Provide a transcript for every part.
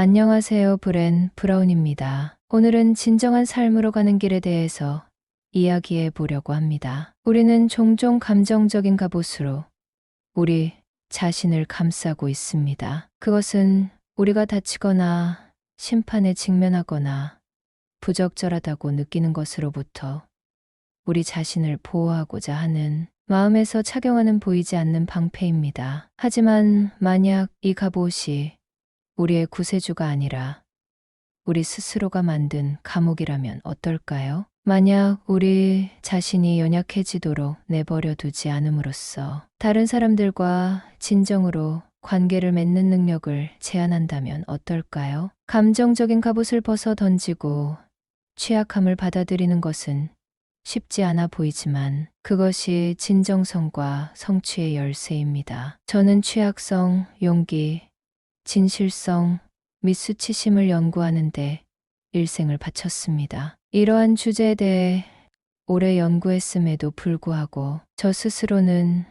안녕하세요, 브랜 브라운입니다. 오늘은 진정한 삶으로 가는 길에 대해서 이야기해 보려고 합니다. 우리는 종종 감정적인 갑옷으로 우리 자신을 감싸고 있습니다. 그것은 우리가 다치거나 심판에 직면하거나 부적절하다고 느끼는 것으로부터 우리 자신을 보호하고자 하는 마음에서 착용하는 보이지 않는 방패입니다. 하지만 만약 이 갑옷이 우리의 구세주가 아니라 우리 스스로가 만든 감옥이라면 어떨까요? 만약 우리 자신이 연약해지도록 내버려 두지 않음으로써 다른 사람들과 진정으로 관계를 맺는 능력을 제한한다면 어떨까요? 감정적인 갑옷을 벗어 던지고 취약함을 받아들이는 것은 쉽지 않아 보이지만 그것이 진정성과 성취의 열쇠입니다. 저는 취약성, 용기, 진실성, 및 수치심을 연구하는데 일생을 바쳤습니다. 이러한 주제에 대해 오래 연구했음에도 불구하고 저 스스로는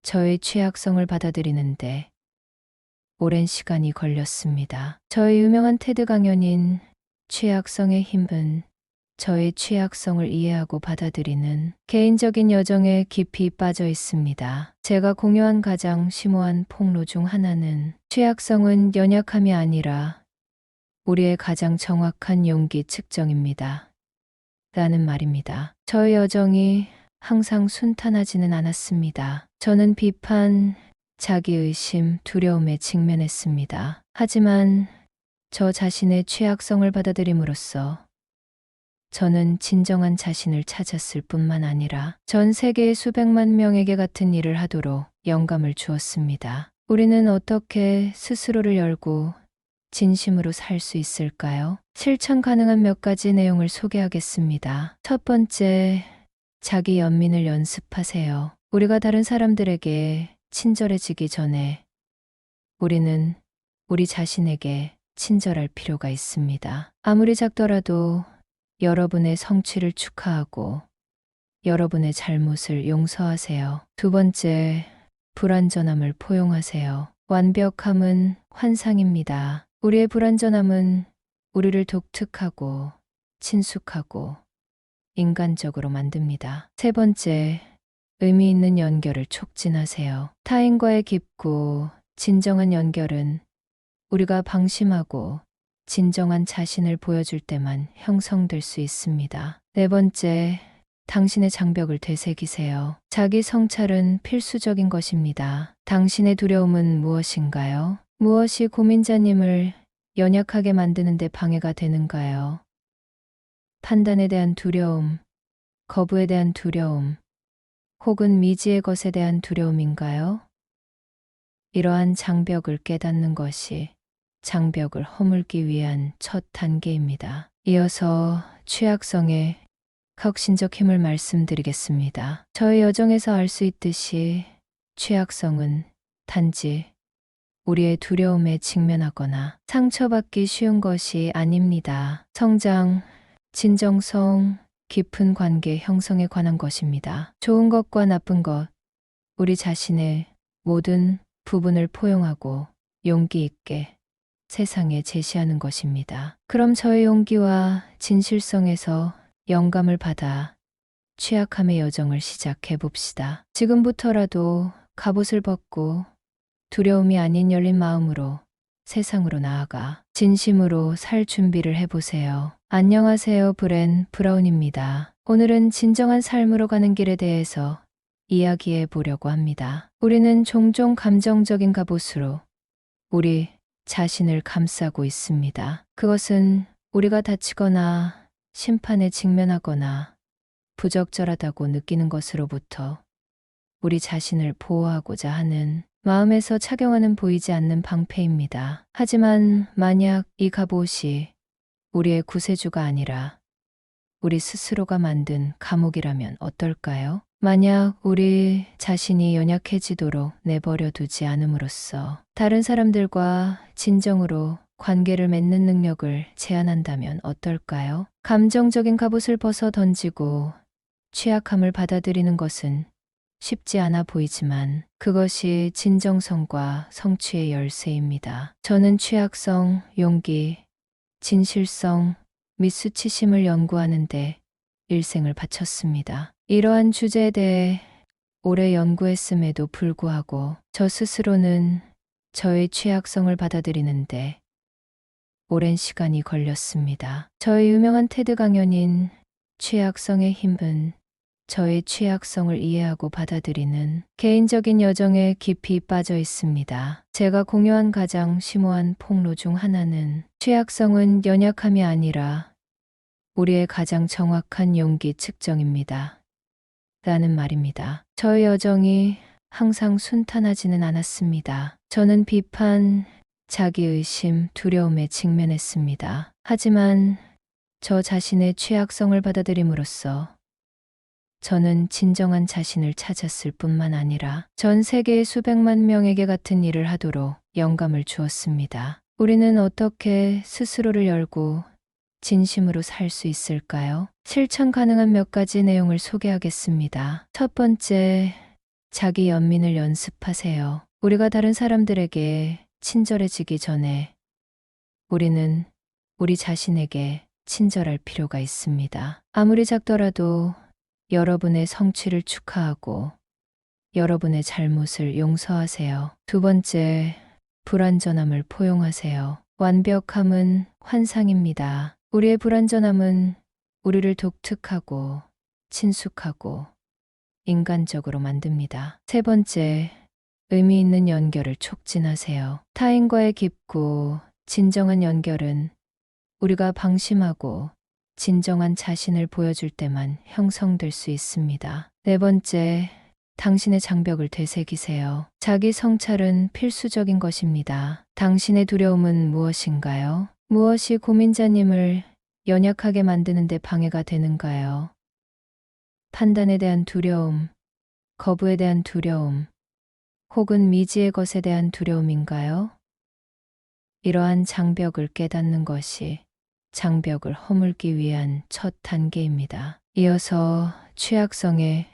저의 취약성을 받아들이는데 오랜 시간이 걸렸습니다. 저의 유명한 테드 강연인 취약성의 힘은 저의 취약성을 이해하고 받아들이는 개인적인 여정에 깊이 빠져 있습니다. 제가 공유한 가장 심오한 폭로 중 하나는 취약성은 연약함이 아니라 우리의 가장 정확한 용기 측정입니다. 라는 말입니다. 저의 여정이 항상 순탄하지는 않았습니다. 저는 비판, 자기의심, 두려움에 직면했습니다. 하지만 저 자신의 취약성을 받아들임으로써 저는 진정한 자신을 찾았을 뿐만 아니라 전 세계의 수백만 명에게 같은 일을 하도록 영감을 주었습니다. 우리는 어떻게 스스로를 열고 진심으로 살 수 있을까요? 실천 가능한 몇 가지 내용을 소개하겠습니다. 첫 번째, 자기 연민을 연습하세요. 우리가 다른 사람들에게 친절해지기 전에 우리는 우리 자신에게 친절할 필요가 있습니다. 아무리 작더라도 여러분의 성취를 축하하고 여러분의 잘못을 용서하세요. 두 번째, 불완전함을 포용하세요. 완벽함은 환상입니다. 우리의 불완전함은 우리를 독특하고 친숙하고 인간적으로 만듭니다. 세 번째, 의미 있는 연결을 촉진하세요. 타인과의 깊고 진정한 연결은 우리가 방심하고 진정한 자신을 보여줄 때만 형성될 수 있습니다. 네 번째, 당신의 장벽을 되새기세요. 자기 성찰은 필수적인 것입니다. 당신의 두려움은 무엇인가요? 무엇이 고민자님을 연약하게 만드는 데 방해가 되는가요? 판단에 대한 두려움, 거부에 대한 두려움, 혹은 미지의 것에 대한 두려움인가요? 이러한 장벽을 깨닫는 것이 장벽을 허물기 위한 첫 단계입니다. 이어서 취약성의 혁신적 힘을 말씀드리겠습니다. 저의 여정에서 알 수 있듯이 취약성은 단지 우리의 두려움에 직면하거나 상처받기 쉬운 것이 아닙니다. 성장, 진정성, 깊은 관계 형성에 관한 것입니다. 좋은 것과 나쁜 것, 우리 자신의 모든 부분을 포용하고 용기 있게 세상에 제시하는 것입니다. 그럼 저의 용기와 진실성에서 영감을 받아 취약함의 여정을 시작해 봅시다. 지금부터라도 갑옷을 벗고 두려움이 아닌 열린 마음으로 세상으로 나아가 진심으로 살 준비를 해보세요. 안녕하세요, 브랜 브라운입니다. 오늘은 진정한 삶으로 가는 길에 대해서 이야기해 보려고 합니다. 우리는 종종 감정적인 갑옷으로 우리 자신을 감싸고 있습니다. 그것은 우리가 다치거나 심판에 직면하거나 부적절하다고 느끼는 것으로부터 우리 자신을 보호하고자 하는 마음에서 착용하는 보이지 않는 방패입니다. 하지만 만약 이 갑옷이 우리의 구세주가 아니라 우리 스스로가 만든 감옥이라면 어떨까요? 만약 우리 자신이 연약해지도록 내버려 두지 않음으로써 다른 사람들과 진정으로 관계를 맺는 능력을 제한한다면 어떨까요? 감정적인 갑옷을 벗어 던지고 취약함을 받아들이는 것은 쉽지 않아 보이지만 그것이 진정성과 성취의 열쇠입니다. 저는 취약성, 용기, 진실성, 및 수치심을 연구하는데 일생을 바쳤습니다. 이러한 주제에 대해 오래 연구했음에도 불구하고 저 스스로는 저의 취약성을 받아들이는데 오랜 시간이 걸렸습니다. 저의 유명한 테드 강연인 취약성의 힘은 저의 취약성을 이해하고 받아들이는 개인적인 여정에 깊이 빠져 있습니다. 제가 공유한 가장 심오한 폭로 중 하나는 취약성은 연약함이 아니라 우리의 가장 정확한 용기 측정입니다. 라는 말입니다. 저의 여정이 항상 순탄하지는 않았습니다. 저는 비판, 자기의심, 두려움에 직면했습니다. 하지만 저 자신의 취약성을 받아들임으로써 저는 진정한 자신을 찾았을 뿐만 아니라 전 세계의 수백만 명에게 같은 일을 하도록 영감을 주었습니다. 우리는 어떻게 스스로를 열고 진심으로 살 수 있을까요? 실천 가능한 몇 가지 내용을 소개하겠습니다. 첫 번째, 자기 연민을 연습하세요. 우리가 다른 사람들에게 친절해지기 전에 우리는 우리 자신에게 친절할 필요가 있습니다. 아무리 작더라도 여러분의 성취를 축하하고 여러분의 잘못을 용서하세요. 두 번째, 불완전함을 포용하세요. 완벽함은 환상입니다. 우리의 불완전함은 우리를 독특하고 친숙하고 인간적으로 만듭니다. 세 번째, 의미 있는 연결을 촉진하세요. 타인과의 깊고 진정한 연결은 우리가 방심하고 진정한 자신을 보여줄 때만 형성될 수 있습니다. 네 번째, 당신의 장벽을 되새기세요. 자기 성찰은 필수적인 것입니다. 당신의 두려움은 무엇인가요? 무엇이 고민자님을 연약하게 만드는 데 방해가 되는가요? 판단에 대한 두려움, 거부에 대한 두려움, 혹은 미지의 것에 대한 두려움인가요? 이러한 장벽을 깨닫는 것이 장벽을 허물기 위한 첫 단계입니다. 이어서 취약성의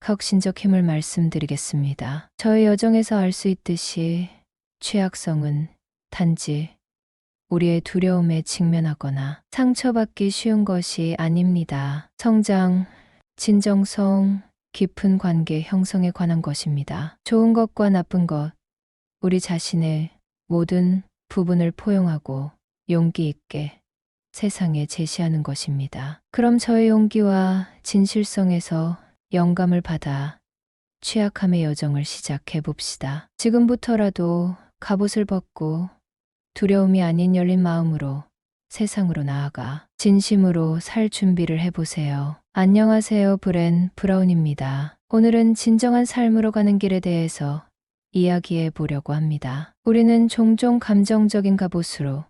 혁신적 힘을 말씀드리겠습니다. 저의 여정에서 알 수 있듯이 취약성은 단지 우리의 두려움에 직면하거나 상처받기 쉬운 것이 아닙니다. 성장, 진정성, 깊은 관계 형성에 관한 것입니다. 좋은 것과 나쁜 것, 우리 자신의 모든 부분을 포용하고 용기 있게 세상에 제시하는 것입니다. 그럼 저의 용기와 진실성에서 영감을 받아 취약함의 여정을 시작해 봅시다. 지금부터라도 갑옷을 벗고 두려움이 아닌 열린 마음으로 세상으로 나아가 진심으로 살 준비를 해보세요. 안녕하세요. 브라운입니다. 오늘은 진정한 삶으로 가는 길에 대해서 이야기해 보려고 합니다. 우리는 종종 감정적인 갑옷으로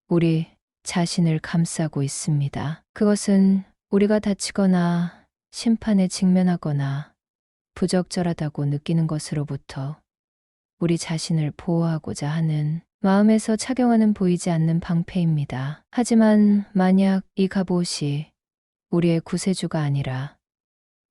우리 자신을 감싸고 있습니다. 그것은 우리가 다치거나 심판에 직면하거나 부적절하다고 느끼는 것으로부터 우리 자신을 보호하고자 하는 마음에서 착용하는 보이지 않는 방패입니다. 하지만 만약 이 갑옷이 우리의 구세주가 아니라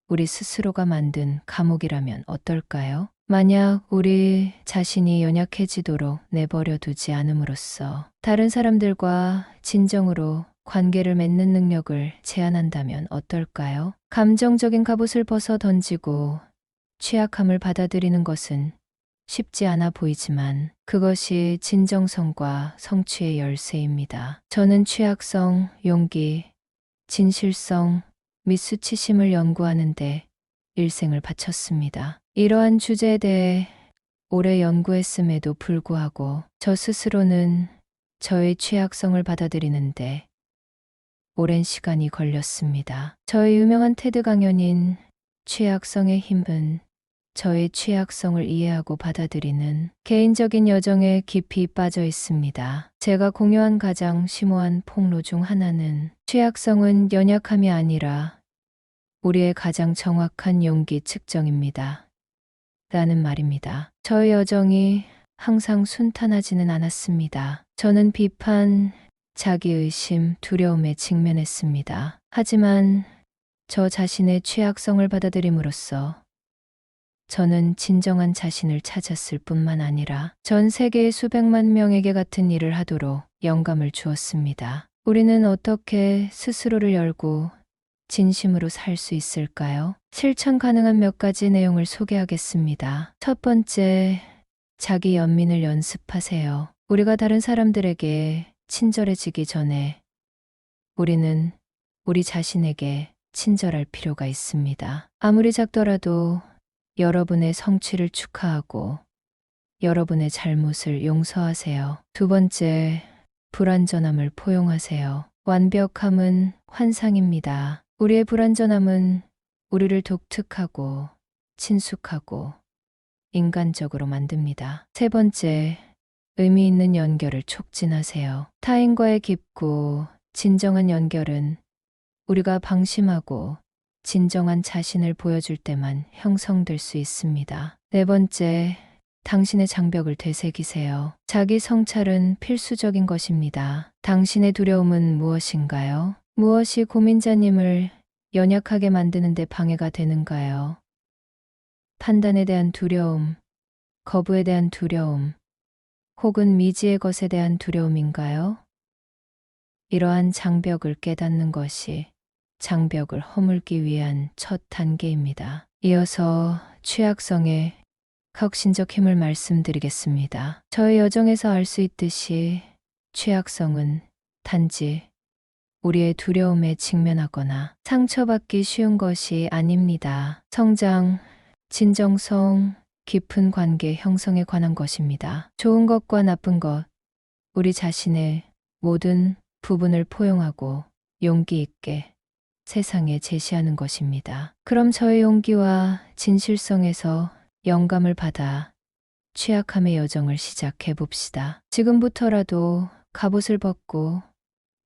우리 스스로가 만든 감옥이라면 어떨까요? 만약 우리 자신이 연약해지도록 내버려 두지 않음으로써 다른 사람들과 진정으로 관계를 맺는 능력을 제한한다면 어떨까요? 감정적인 갑옷을 벗어 던지고 취약함을 받아들이는 것은 쉽지 않아 보이지만 그것이 진정성과 성취의 열쇠입니다. 저는 취약성, 용기, 진실성, 및 수치심을 연구하는데 일생을 바쳤습니다. 이러한 주제에 대해 오래 연구했음에도 불구하고 저 스스로는 저의 취약성을 받아들이는데 오랜 시간이 걸렸습니다. 저의 유명한 테드 강연인 취약성의 힘은 저의 취약성을 이해하고 받아들이는 개인적인 여정에 깊이 빠져 있습니다. 제가 공유한 가장 심오한 폭로 중 하나는 취약성은 연약함이 아니라 우리의 가장 정확한 용기 측정입니다. 라는 말입니다. 저의 여정이 항상 순탄하지는 않았습니다. 저는 비판, 자기의심, 두려움에 직면했습니다. 하지만 저 자신의 취약성을 받아들임으로써 저는 진정한 자신을 찾았을 뿐만 아니라 전 세계의 수백만 명에게 같은 일을 하도록 영감을 주었습니다. 우리는 어떻게 스스로를 열고 진심으로 살 수 있을까요? 실천 가능한 몇 가지 내용을 소개하겠습니다. 첫 번째, 자기 연민을 연습하세요. 우리가 다른 사람들에게 친절해지기 전에 우리는 우리 자신에게 친절할 필요가 있습니다. 아무리 작더라도 여러분의 성취를 축하하고 여러분의 잘못을 용서하세요. 두 번째, 불완전함을 포용하세요. 완벽함은 환상입니다. 우리의 불완전함은 우리를 독특하고 친숙하고 인간적으로 만듭니다. 세 번째, 의미 있는 연결을 촉진하세요. 타인과의 깊고 진정한 연결은 우리가 방심하고 진정한 자신을 보여줄 때만 형성될 수 있습니다. 네 번째, 당신의 장벽을 되새기세요. 자기 성찰은 필수적인 것입니다. 당신의 두려움은 무엇인가요? 무엇이 고민자님을 연약하게 만드는 데 방해가 되는가요? 판단에 대한 두려움, 거부에 대한 두려움, 혹은 미지의 것에 대한 두려움인가요? 이러한 장벽을 깨닫는 것이 장벽을 허물기 위한 첫 단계입니다. 이어서 취약성의 혁신적 힘을 말씀드리겠습니다. 저의 여정에서 알 수 있듯이 취약성은 단지 우리의 두려움에 직면하거나 상처받기 쉬운 것이 아닙니다. 성장, 진정성, 깊은 관계 형성에 관한 것입니다. 좋은 것과 나쁜 것, 우리 자신의 모든 부분을 포용하고 용기 있게 세상에 제시하는 것입니다. 그럼 저의 용기와 진실성에서 영감을 받아 취약함의 여정을 시작해 봅시다. 지금부터라도 갑옷을 벗고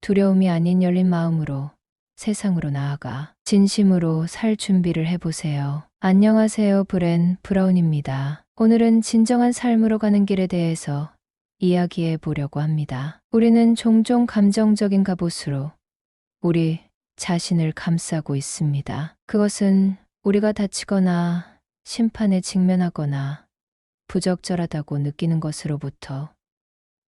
두려움이 아닌 열린 마음으로 세상으로 나아가 진심으로 살 준비를 해보세요. 안녕하세요. 브렌 브라운입니다. 오늘은 진정한 삶으로 가는 길에 대해서 이야기해 보려고 합니다. 우리는 종종 감정적인 갑옷으로 우리 자신을 감싸고 있습니다. 그것은 우리가 다치거나 심판에 직면하거나 부적절하다고 느끼는 것으로부터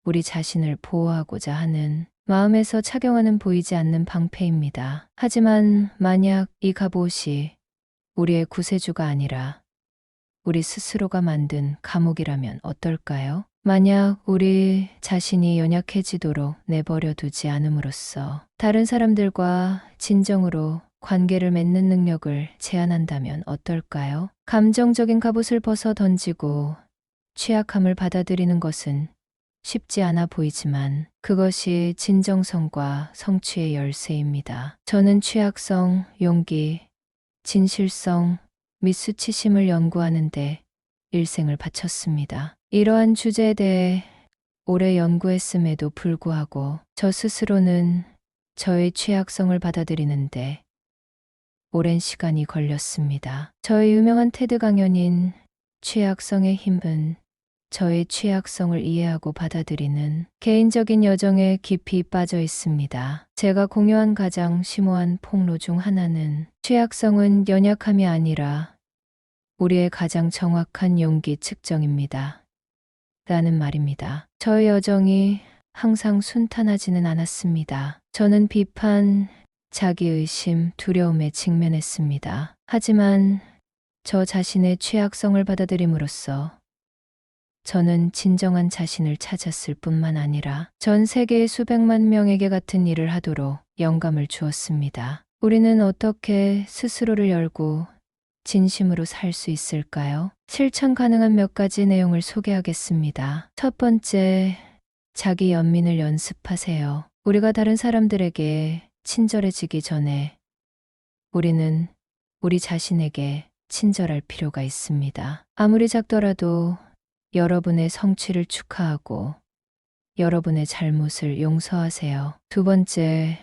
우리 자신을 보호하고자 하는 마음에서 착용하는 보이지 않는 방패입니다. 하지만 만약 이 갑옷이 우리의 구세주가 아니라 우리 스스로가 만든 감옥이라면 어떨까요? 만약 우리 자신이 연약해지도록 내버려 두지 않음으로써 다른 사람들과 진정으로 관계를 맺는 능력을 제한한다면 어떨까요? 감정적인 갑옷을 벗어 던지고 취약함을 받아들이는 것은 쉽지 않아 보이지만 그것이 진정성과 성취의 열쇠입니다. 저는 취약성, 용기, 진실성, 및 수치심을 연구하는데 일생을 바쳤습니다. 이러한 주제에 대해 오래 연구했음에도 불구하고 저 스스로는 저의 취약성을 받아들이는데 오랜 시간이 걸렸습니다. 저의 유명한 테드 강연인 취약성의 힘은 저의 취약성을 이해하고 받아들이는 개인적인 여정에 깊이 빠져 있습니다. 제가 공유한 가장 심오한 폭로 중 하나는 취약성은 연약함이 아니라 우리의 가장 정확한 용기 측정입니다. 라는 말입니다. 저의 여정이 항상 순탄하지는 않았습니다. 저는 비판, 자기의심, 두려움에 직면했습니다. 하지만 저 자신의 취약성을 받아들임으로써 저는 진정한 자신을 찾았을 뿐만 아니라 전 세계의 수백만 명에게 같은 일을 하도록 영감을 주었습니다. 우리는 어떻게 스스로를 열고 진심으로 살 수 있을까요? 실천 가능한 몇 가지 내용을 소개하겠습니다. 첫 번째, 자기 연민을 연습하세요. 우리가 다른 사람들에게 친절해지기 전에 우리는 우리 자신에게 친절할 필요가 있습니다. 아무리 작더라도 여러분의 성취를 축하하고 여러분의 잘못을 용서하세요. 두 번째,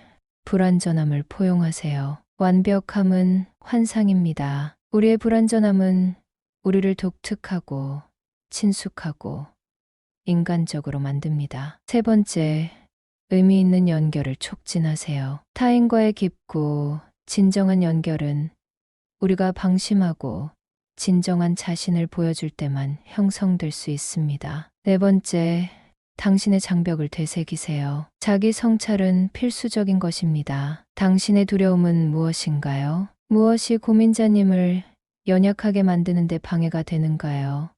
불완전함을 포용하세요. 완벽함은 환상입니다. 우리의 불완전함은 우리를 독특하고 친숙하고 인간적으로 만듭니다. 세 번째, 의미 있는 연결을 촉진하세요. 타인과의 깊고 진정한 연결은 우리가 방심하고 진정한 자신을 보여줄 때만 형성될 수 있습니다. 네 번째, 당신의 장벽을 되새기세요. 자기 성찰은 필수적인 것입니다. 당신의 두려움은 무엇인가요? 무엇이 고민자님을 연약하게 만드는 데 방해가 되는가요?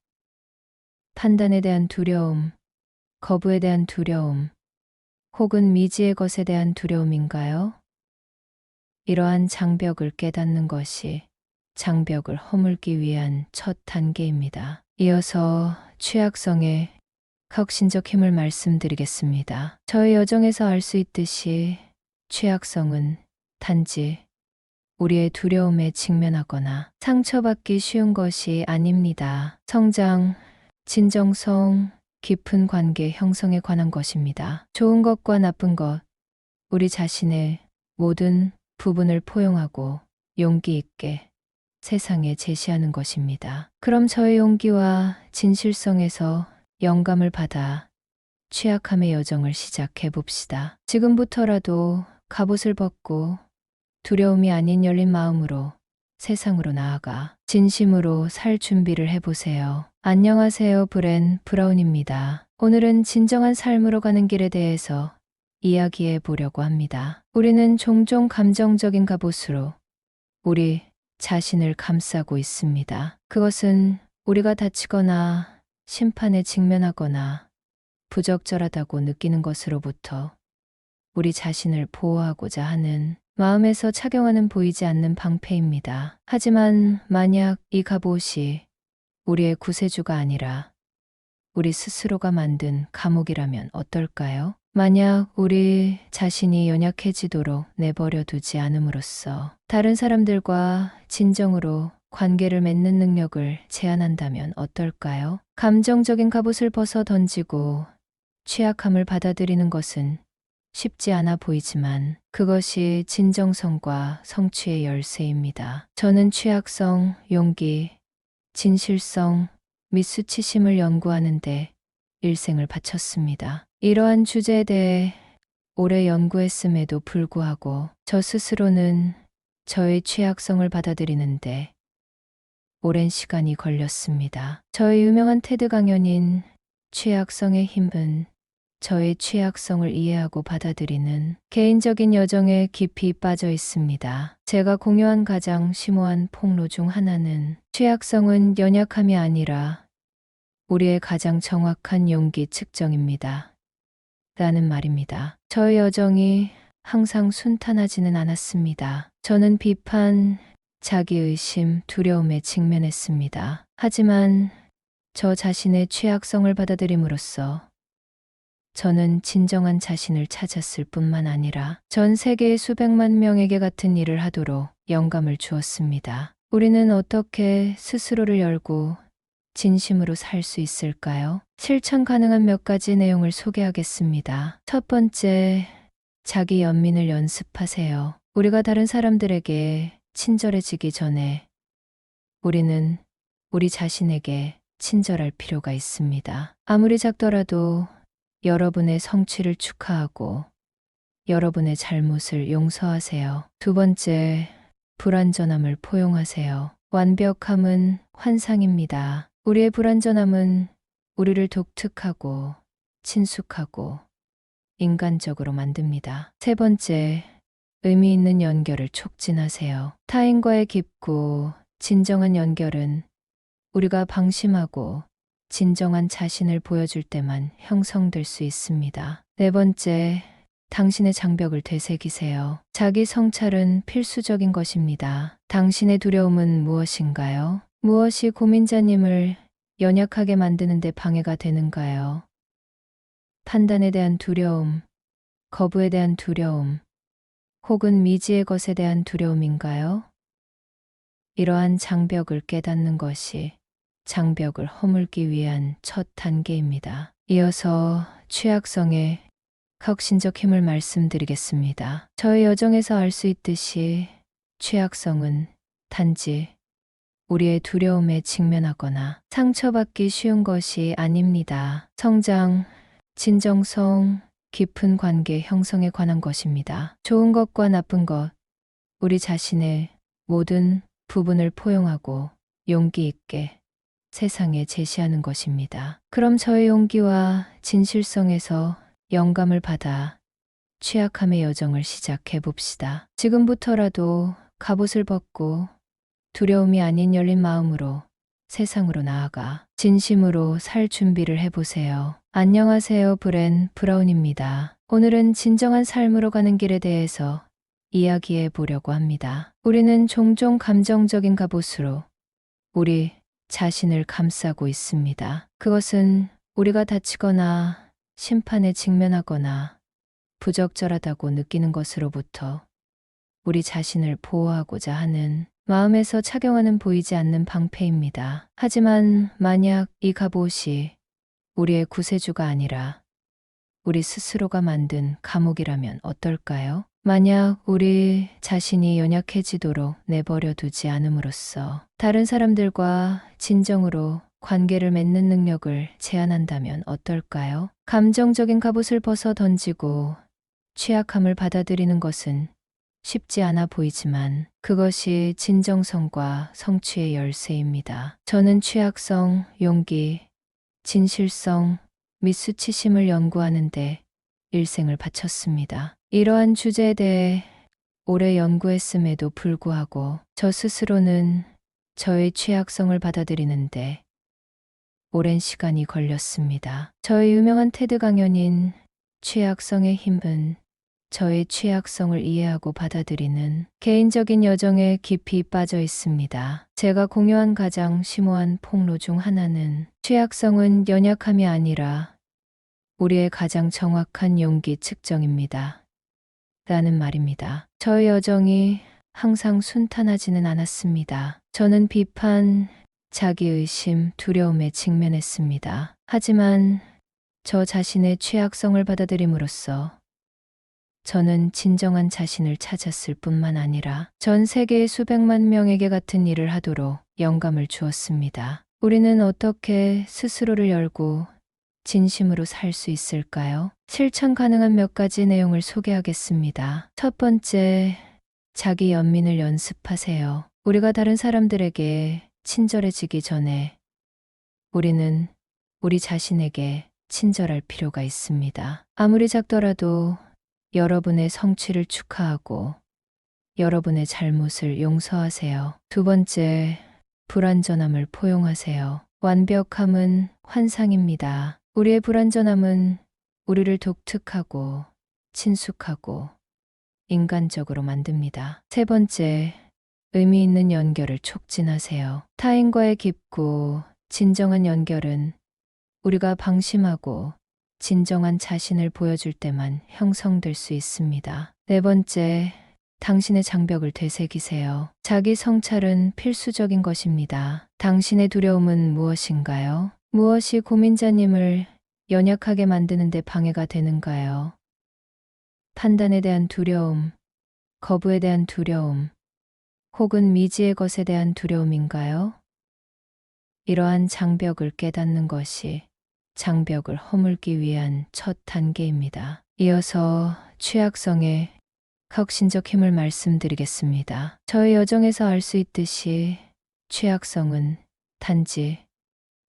판단에 대한 두려움, 거부에 대한 두려움, 혹은 미지의 것에 대한 두려움인가요? 이러한 장벽을 깨닫는 것이 장벽을 허물기 위한 첫 단계입니다. 이어서 취약성의 혁신적 힘을 말씀드리겠습니다. 저의 여정에서 알 수 있듯이 취약성은 단지 우리의 두려움에 직면하거나 상처받기 쉬운 것이 아닙니다. 성장, 진정성, 깊은 관계 형성에 관한 것입니다. 좋은 것과 나쁜 것, 우리 자신의 모든 부분을 포용하고 용기 있게 세상에 제시하는 것입니다. 그럼 저의 용기와 진실성에서 영감을 받아 취약함의 여정을 시작해 봅시다. 지금부터라도 갑옷을 벗고 두려움이 아닌 열린 마음으로 세상으로 나아가 진심으로 살 준비를 해보세요. 안녕하세요. 브렌 브라운입니다. 오늘은 진정한 삶으로 가는 길에 대해서 이야기해 보려고 합니다. 우리는 종종 감정적인 갑옷으로 우리 자신을 감싸고 있습니다. 그것은 우리가 다치거나 심판에 직면하거나 부적절하다고 느끼는 것으로부터 우리 자신을 보호하고자 하는 마음에서 착용하는 보이지 않는 방패입니다. 하지만 만약 이 갑옷이 우리의 구세주가 아니라 우리 스스로가 만든 감옥이라면 어떨까요? 만약 우리 자신이 연약해지도록 내버려 두지 않음으로써 다른 사람들과 진정으로 관계를 맺는 능력을 제한한다면 어떨까요? 감정적인 갑옷을 벗어 던지고 취약함을 받아들이는 것은 쉽지 않아 보이지만 그것이 진정성과 성취의 열쇠입니다. 저는 취약성, 용기, 진실성, 및 수치심을 연구하는데 일생을 바쳤습니다. 이러한 주제에 대해 오래 연구했음에도 불구하고 저 스스로는 저의 취약성을 받아들이는데 오랜 시간이 걸렸습니다. 저의 유명한 테드 강연인 취약성의 힘은 저의 취약성을 이해하고 받아들이는 개인적인 여정에 깊이 빠져 있습니다. 제가 공유한 가장 심오한 폭로 중 하나는 취약성은 연약함이 아니라 우리의 가장 정확한 용기 측정입니다. 라는 말입니다. 저의 여정이 항상 순탄하지는 않았습니다. 저는 비판, 자기의심, 두려움에 직면했습니다. 하지만 저 자신의 취약성을 받아들임으로써 저는 진정한 자신을 찾았을 뿐만 아니라 전 세계의 수백만 명에게 같은 일을 하도록 영감을 주었습니다. 우리는 어떻게 스스로를 열고 진심으로 살 수 있을까요? 실천 가능한 몇 가지 내용을 소개하겠습니다. 첫 번째, 자기 연민을 연습하세요. 우리가 다른 사람들에게 친절해지기 전에 우리는 우리 자신에게 친절할 필요가 있습니다. 아무리 작더라도 여러분의 성취를 축하하고 여러분의 잘못을 용서하세요. 두 번째, 불완전함을 포용하세요. 완벽함은 환상입니다. 우리의 불완전함은 우리를 독특하고 친숙하고 인간적으로 만듭니다. 세 번째, 의미 있는 연결을 촉진하세요. 타인과의 깊고 진정한 연결은 우리가 방심하고 진정한 자신을 보여줄 때만 형성될 수 있습니다. 네 번째, 당신의 장벽을 되새기세요. 자기 성찰은 필수적인 것입니다. 당신의 두려움은 무엇인가요? 무엇이 고민자님을 연약하게 만드는 데 방해가 되는가요? 판단에 대한 두려움, 거부에 대한 두려움, 혹은 미지의 것에 대한 두려움인가요? 이러한 장벽을 깨닫는 것이 장벽을 허물기 위한 첫 단계입니다. 이어서 취약성의 혁신적 힘을 말씀드리겠습니다. 저의 여정에서 알 수 있듯이 취약성은 단지 우리의 두려움에 직면하거나 상처받기 쉬운 것이 아닙니다. 성장, 진정성, 깊은 관계 형성에 관한 것입니다. 좋은 것과 나쁜 것, 우리 자신의 모든 부분을 포용하고 용기 있게 세상에 제시하는 것입니다. 그럼 저의 용기와 진실성에서 영감을 받아 취약함의 여정을 시작해 봅시다. 지금부터라도 갑옷을 벗고 두려움이 아닌 열린 마음으로 세상으로 나아가 진심으로 살 준비를 해보세요. 안녕하세요. 브라운입니다. 오늘은 진정한 삶으로 가는 길에 대해서 이야기해 보려고 합니다. 우리는 종종 감정적인 갑옷으로 우리 자신을 감싸고 있습니다. 그것은 우리가 다치거나 심판에 직면하거나 부적절하다고 느끼는 것으로부터 우리 자신을 보호하고자 하는 마음에서 착용하는 보이지 않는 방패입니다. 하지만 만약 이 갑옷이 우리의 구세주가 아니라 우리 스스로가 만든 감옥이라면 어떨까요? 만약 우리 자신이 연약해지도록 내버려 두지 않음으로써 다른 사람들과 진정으로 관계를 맺는 능력을 제한한다면 어떨까요? 감정적인 갑옷을 벗어 던지고 취약함을 받아들이는 것은 쉽지 않아 보이지만 그것이 진정성과 성취의 열쇠입니다. 저는 취약성, 용기, 진실성, 및 수치심을 연구하는데 일생을 바쳤습니다. 이러한 주제에 대해 오래 연구했음에도 불구하고 저 스스로는 저의 취약성을 받아들이는데 오랜 시간이 걸렸습니다. 저의 유명한 테드 강연인 취약성의 힘은 저의 취약성을 이해하고 받아들이는 개인적인 여정에 깊이 빠져 있습니다. 제가 공유한 가장 심오한 폭로 중 하나는 취약성은 연약함이 아니라 우리의 가장 정확한 용기 측정입니다. 라는 말입니다. 저의 여정이 항상 순탄하지는 않았습니다. 저는 비판, 자기의심, 두려움에 직면했습니다. 하지만 저 자신의 취약성을 받아들임으로써 저는 진정한 자신을 찾았을 뿐만 아니라 전 세계의 수백만 명에게 같은 일을 하도록 영감을 주었습니다. 우리는 어떻게 스스로를 열고 진심으로 살 수 있을까요? 실천 가능한 몇 가지 내용을 소개하겠습니다. 첫 번째, 자기 연민을 연습하세요. 우리가 다른 사람들에게 친절해지기 전에 우리는 우리 자신에게 친절할 필요가 있습니다. 아무리 작더라도 여러분의 성취를 축하하고 여러분의 잘못을 용서하세요. 두 번째, 불완전함을 포용하세요. 완벽함은 환상입니다. 우리의 불완전함은 우리를 독특하고 친숙하고 인간적으로 만듭니다. 세 번째, 의미 있는 연결을 촉진하세요. 타인과의 깊고 진정한 연결은 우리가 방심하고 진정한 자신을 보여줄 때만 형성될 수 있습니다. 네 번째, 당신의 장벽을 되새기세요. 자기 성찰은 필수적인 것입니다. 당신의 두려움은 무엇인가요? 무엇이 고민자님을 연약하게 만드는 데 방해가 되는가요? 판단에 대한 두려움, 거부에 대한 두려움, 혹은 미지의 것에 대한 두려움인가요? 이러한 장벽을 깨닫는 것이 장벽을 허물기 위한 첫 단계입니다. 이어서 취약성의 혁신적 힘을 말씀드리겠습니다. 저의 여정에서 알 수 있듯이 취약성은 단지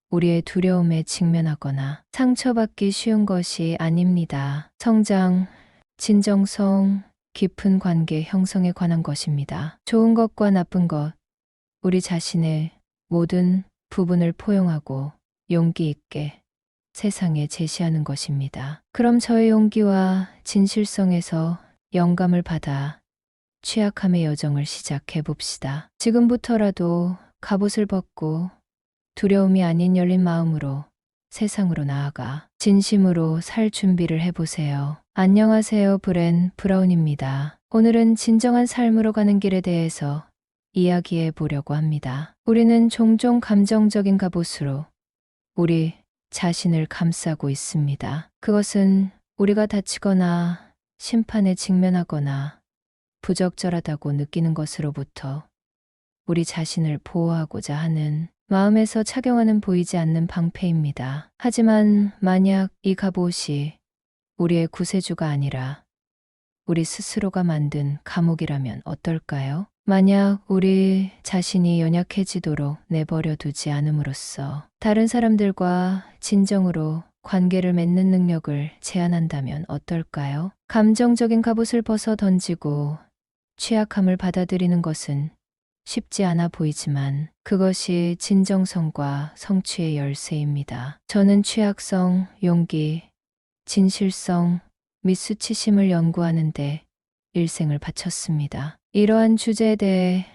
우리의 두려움에 직면하거나 상처받기 쉬운 것이 아닙니다. 성장, 진정성, 깊은 관계 형성에 관한 것입니다. 좋은 것과 나쁜 것, 우리 자신의 모든 부분을 포용하고 용기 있게 세상에 제시하는 것입니다. 그럼 저의 용기와 진실성에서 영감을 받아 취약함의 여정을 시작해 봅시다. 지금부터라도 갑옷을 벗고 두려움이 아닌 열린 마음으로 세상으로 나아가 진심으로 살 준비를 해보세요. 안녕하세요. 브라운입니다. 오늘은 진정한 삶으로 가는 길에 대해서 이야기해 보려고 합니다. 우리는 종종 감정적인 갑옷으로 우리 자신을 감싸고 있습니다. 그것은 우리가 다치거나 심판에 직면하거나 부적절하다고 느끼는 것으로부터 우리 자신을 보호하고자 하는 마음에서 착용하는 보이지 않는 방패입니다. 하지만 만약 이 갑옷이 우리의 구세주가 아니라 우리 스스로가 만든 감옥이라면 어떨까요? 만약 우리 자신이 연약해지도록 내버려 두지 않음으로써 다른 사람들과 진정으로 관계를 맺는 능력을 제한한다면 어떨까요? 감정적인 갑옷을 벗어 던지고 취약함을 받아들이는 것은 쉽지 않아 보이지만 그것이 진정성과 성취의 열쇠입니다. 저는 취약성, 용기, 진실성, 및 수치심을 연구하는데 일생을 바쳤습니다. 이러한 주제에 대해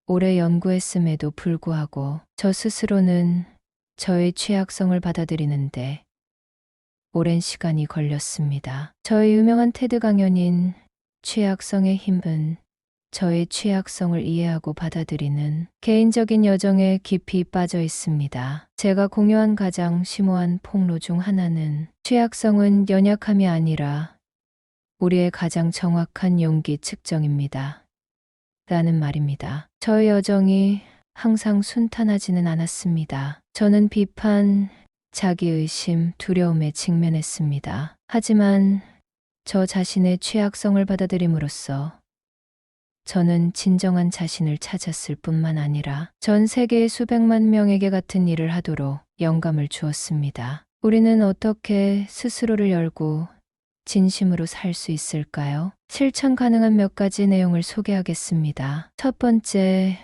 오래 연구했음에도 불구하고 저 스스로는 저의 취약성을 받아들이는데 오랜 시간이 걸렸습니다. 저의 유명한 테드 강연인 취약성의 힘은 저의 취약성을 이해하고 받아들이는 개인적인 여정에 깊이 빠져 있습니다. 제가 공유한 가장 심오한 폭로 중 하나는 취약성은 연약함이 아니라 우리의 가장 정확한 용기 측정입니다. 라는 말입니다. 저의 여정이 항상 순탄하지는 않았습니다. 저는 비판, 자기의심, 두려움에 직면했습니다. 하지만 저 자신의 취약성을 받아들임으로써 저는 진정한 자신을 찾았을 뿐만 아니라 전 세계의 수백만 명에게 같은 일을 하도록 영감을 주었습니다. 우리는 어떻게 스스로를 열고 진심으로 살 수 있을까요? 실천 가능한 몇 가지 내용을 소개하겠습니다. 첫 번째,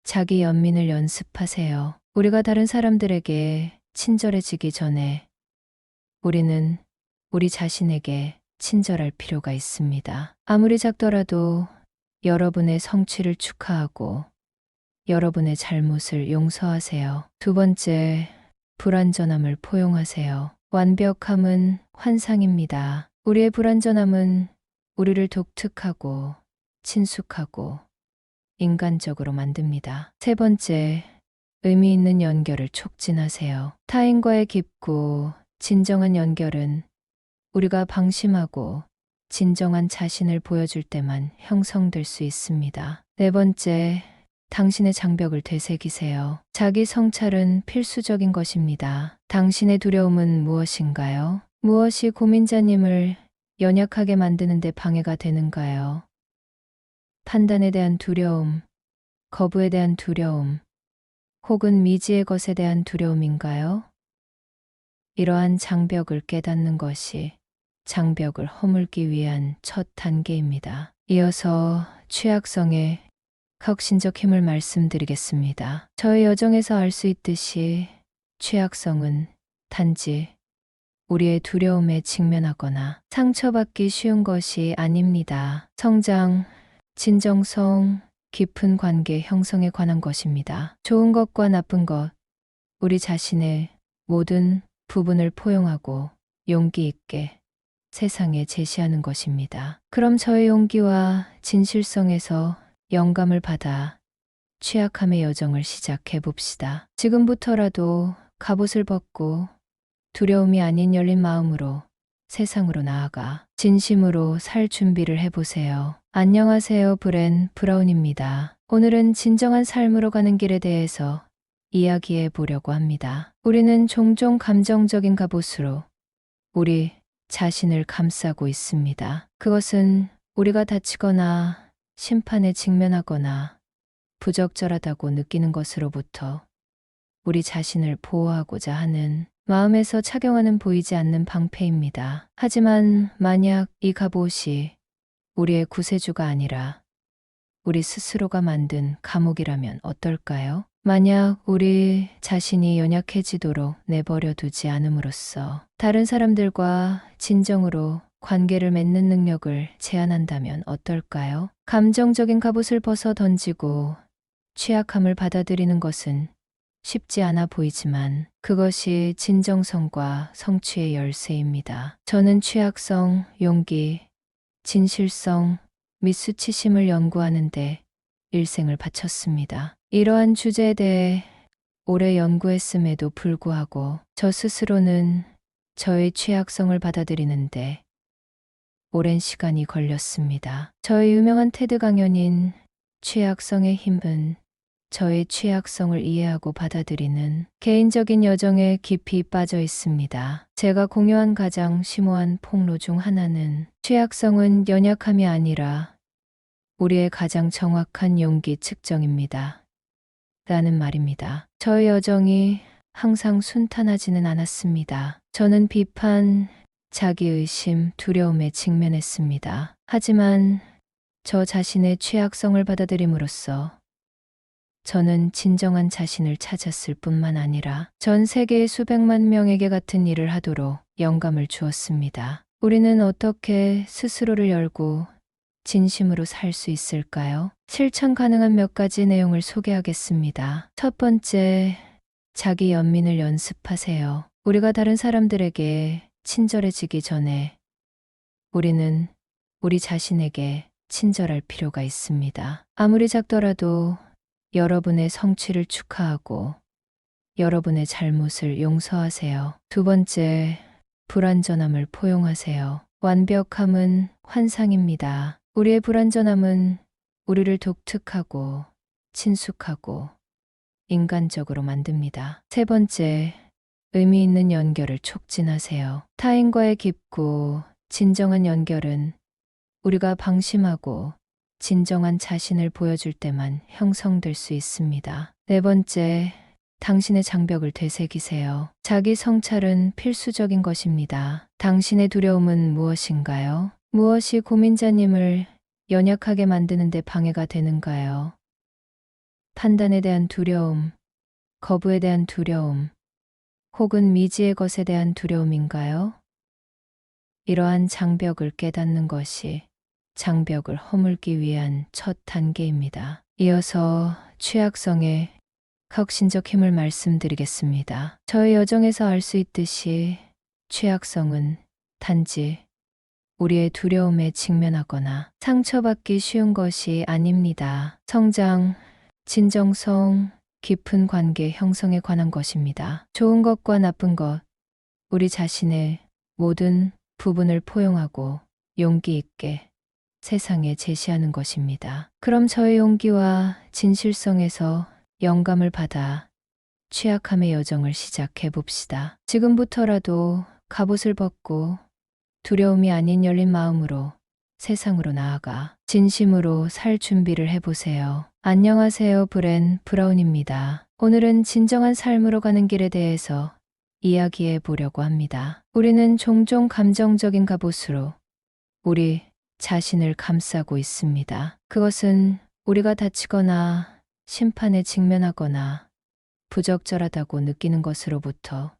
자기 연민을 연습하세요. 우리가 다른 사람들에게 친절해지기 전에 우리는 우리 자신에게 친절할 필요가 있습니다. 아무리 작더라도 여러분의 성취를 축하하고 여러분의 잘못을 용서하세요. 두 번째, 불완전함을 포용하세요. 완벽함은 환상입니다. 우리의 불완전함은 우리를 독특하고 친숙하고 인간적으로 만듭니다. 세 번째, 의미 있는 연결을 촉진하세요. 타인과의 깊고 진정한 연결은 우리가 방심하고 진정한 자신을 보여줄 때만 형성될 수 있습니다. 네 번째, 당신의 장벽을 되새기세요. 자기 성찰은 필수적인 것입니다. 당신의 두려움은 무엇인가요? 무엇이 고민자님을 연약하게 만드는 데 방해가 되는가요? 판단에 대한 두려움, 거부에 대한 두려움, 혹은 미지의 것에 대한 두려움인가요? 이러한 장벽을 깨닫는 것이 장벽을 허물기 위한 첫 단계입니다. 이어서 취약성의 혁신적 힘을 말씀드리겠습니다. 저의 여정에서 알 수 있듯이 취약성은 단지 우리의 두려움에 직면하거나 상처받기 쉬운 것이 아닙니다. 성장, 진정성, 깊은 관계 형성에 관한 것입니다. 좋은 것과 나쁜 것, 우리 자신의 모든 부분을 포용하고 용기 있게 세상에 제시하는 것입니다. 그럼 저의 용기와 진실성에서 영감을 받아 취약함의 여정을 시작해 봅시다. 지금부터라도 갑옷을 벗고 두려움이 아닌 열린 마음으로 세상으로 나아가 진심으로 살 준비를 해보세요. 안녕하세요. 브렌 브라운입니다. 오늘은 진정한 삶으로 가는 길에 대해서 이야기해 보려고 합니다. 우리는 종종 감정적인 갑옷으로 우리 자신을 감싸고 있습니다. 그것은 우리가 다치거나 심판에 직면하거나 부적절하다고 느끼는 것으로부터 우리 자신을 보호하고자 하는 마음에서 착용하는 보이지 않는 방패입니다. 하지만 만약 이 갑옷이 우리의 구세주가 아니라 우리 스스로가 만든 감옥이라면 어떨까요? 만약 우리 자신이 연약해지도록 내버려 두지 않음으로써 다른 사람들과 진정으로 관계를 맺는 능력을 제한한다면 어떨까요? 감정적인 갑옷을 벗어 던지고 취약함을 받아들이는 것은 쉽지 않아 보이지만 그것이 진정성과 성취의 열쇠입니다. 저는 취약성, 용기, 진실성, 및 수치심을 연구하는데 일생을 바쳤습니다. 이러한 주제에 대해 오래 연구했음에도 불구하고 저 스스로는 저의 취약성을 받아들이는데 오랜 시간이 걸렸습니다. 저의 유명한 테드 강연인 취약성의 힘은 저의 취약성을 이해하고 받아들이는 개인적인 여정에 깊이 빠져 있습니다. 제가 공유한 가장 심오한 폭로 중 하나는 취약성은 연약함이 아니라 우리의 가장 정확한 용기 측정입니다. 라는 말입니다. 저의 여정이 항상 순탄하지는 않았습니다. 저는 비판, 자기의심, 두려움에 직면했습니다. 하지만 저 자신의 취약성을 받아들임으로써 저는 진정한 자신을 찾았을 뿐만 아니라 전 세계의 수백만 명에게 같은 일을 하도록 영감을 주었습니다. 우리는 어떻게 스스로를 열고 진심으로 살 수 있을까요? 실천 가능한 몇 가지 내용을 소개하겠습니다. 첫 번째, 자기 연민을 연습하세요. 우리가 다른 사람들에게 친절해지기 전에 우리는 우리 자신에게 친절할 필요가 있습니다. 아무리 작더라도 여러분의 성취를 축하하고 여러분의 잘못을 용서하세요. 두 번째, 불완전함을 포용하세요. 완벽함은 환상입니다. 우리의 불완전함은 우리를 독특하고 친숙하고 인간적으로 만듭니다. 세 번째, 의미 있는 연결을 촉진하세요. 타인과의 깊고 진정한 연결은 우리가 방심하고 진정한 자신을 보여줄 때만 형성될 수 있습니다. 네 번째, 당신의 장벽을 되새기세요. 자기 성찰은 필수적인 것입니다. 당신의 두려움은 무엇인가요? 무엇이 고민자님을 연약하게 만드는 데 방해가 되는가요? 판단에 대한 두려움, 거부에 대한 두려움, 혹은 미지의 것에 대한 두려움인가요? 이러한 장벽을 깨닫는 것이 장벽을 허물기 위한 첫 단계입니다. 이어서 취약성의 혁신적 힘을 말씀드리겠습니다. 저의 여정에서 알 수 있듯이 취약성은 단지 우리의 두려움에 직면하거나 상처받기 쉬운 것이 아닙니다. 성장, 진정성, 깊은 관계 형성에 관한 것입니다. 좋은 것과 나쁜 것, 우리 자신의 모든 부분을 포용하고 용기 있게 세상에 제시하는 것입니다. 그럼 저의 용기와 진실성에서 영감을 받아 취약함의 여정을 시작해 봅시다. 지금부터라도 갑옷을 벗고 두려움이 아닌 열린 마음으로 세상으로 나아가 진심으로 살 준비를 해보세요. 안녕하세요. 브렌 브라운입니다. 오늘은 진정한 삶으로 가는 길에 대해서 이야기해 보려고 합니다. 우리는 종종 감정적인 갑옷으로 우리 자신을 감싸고 있습니다. 그것은 우리가 다치거나 심판에 직면하거나 부적절하다고 느끼는 것으로부터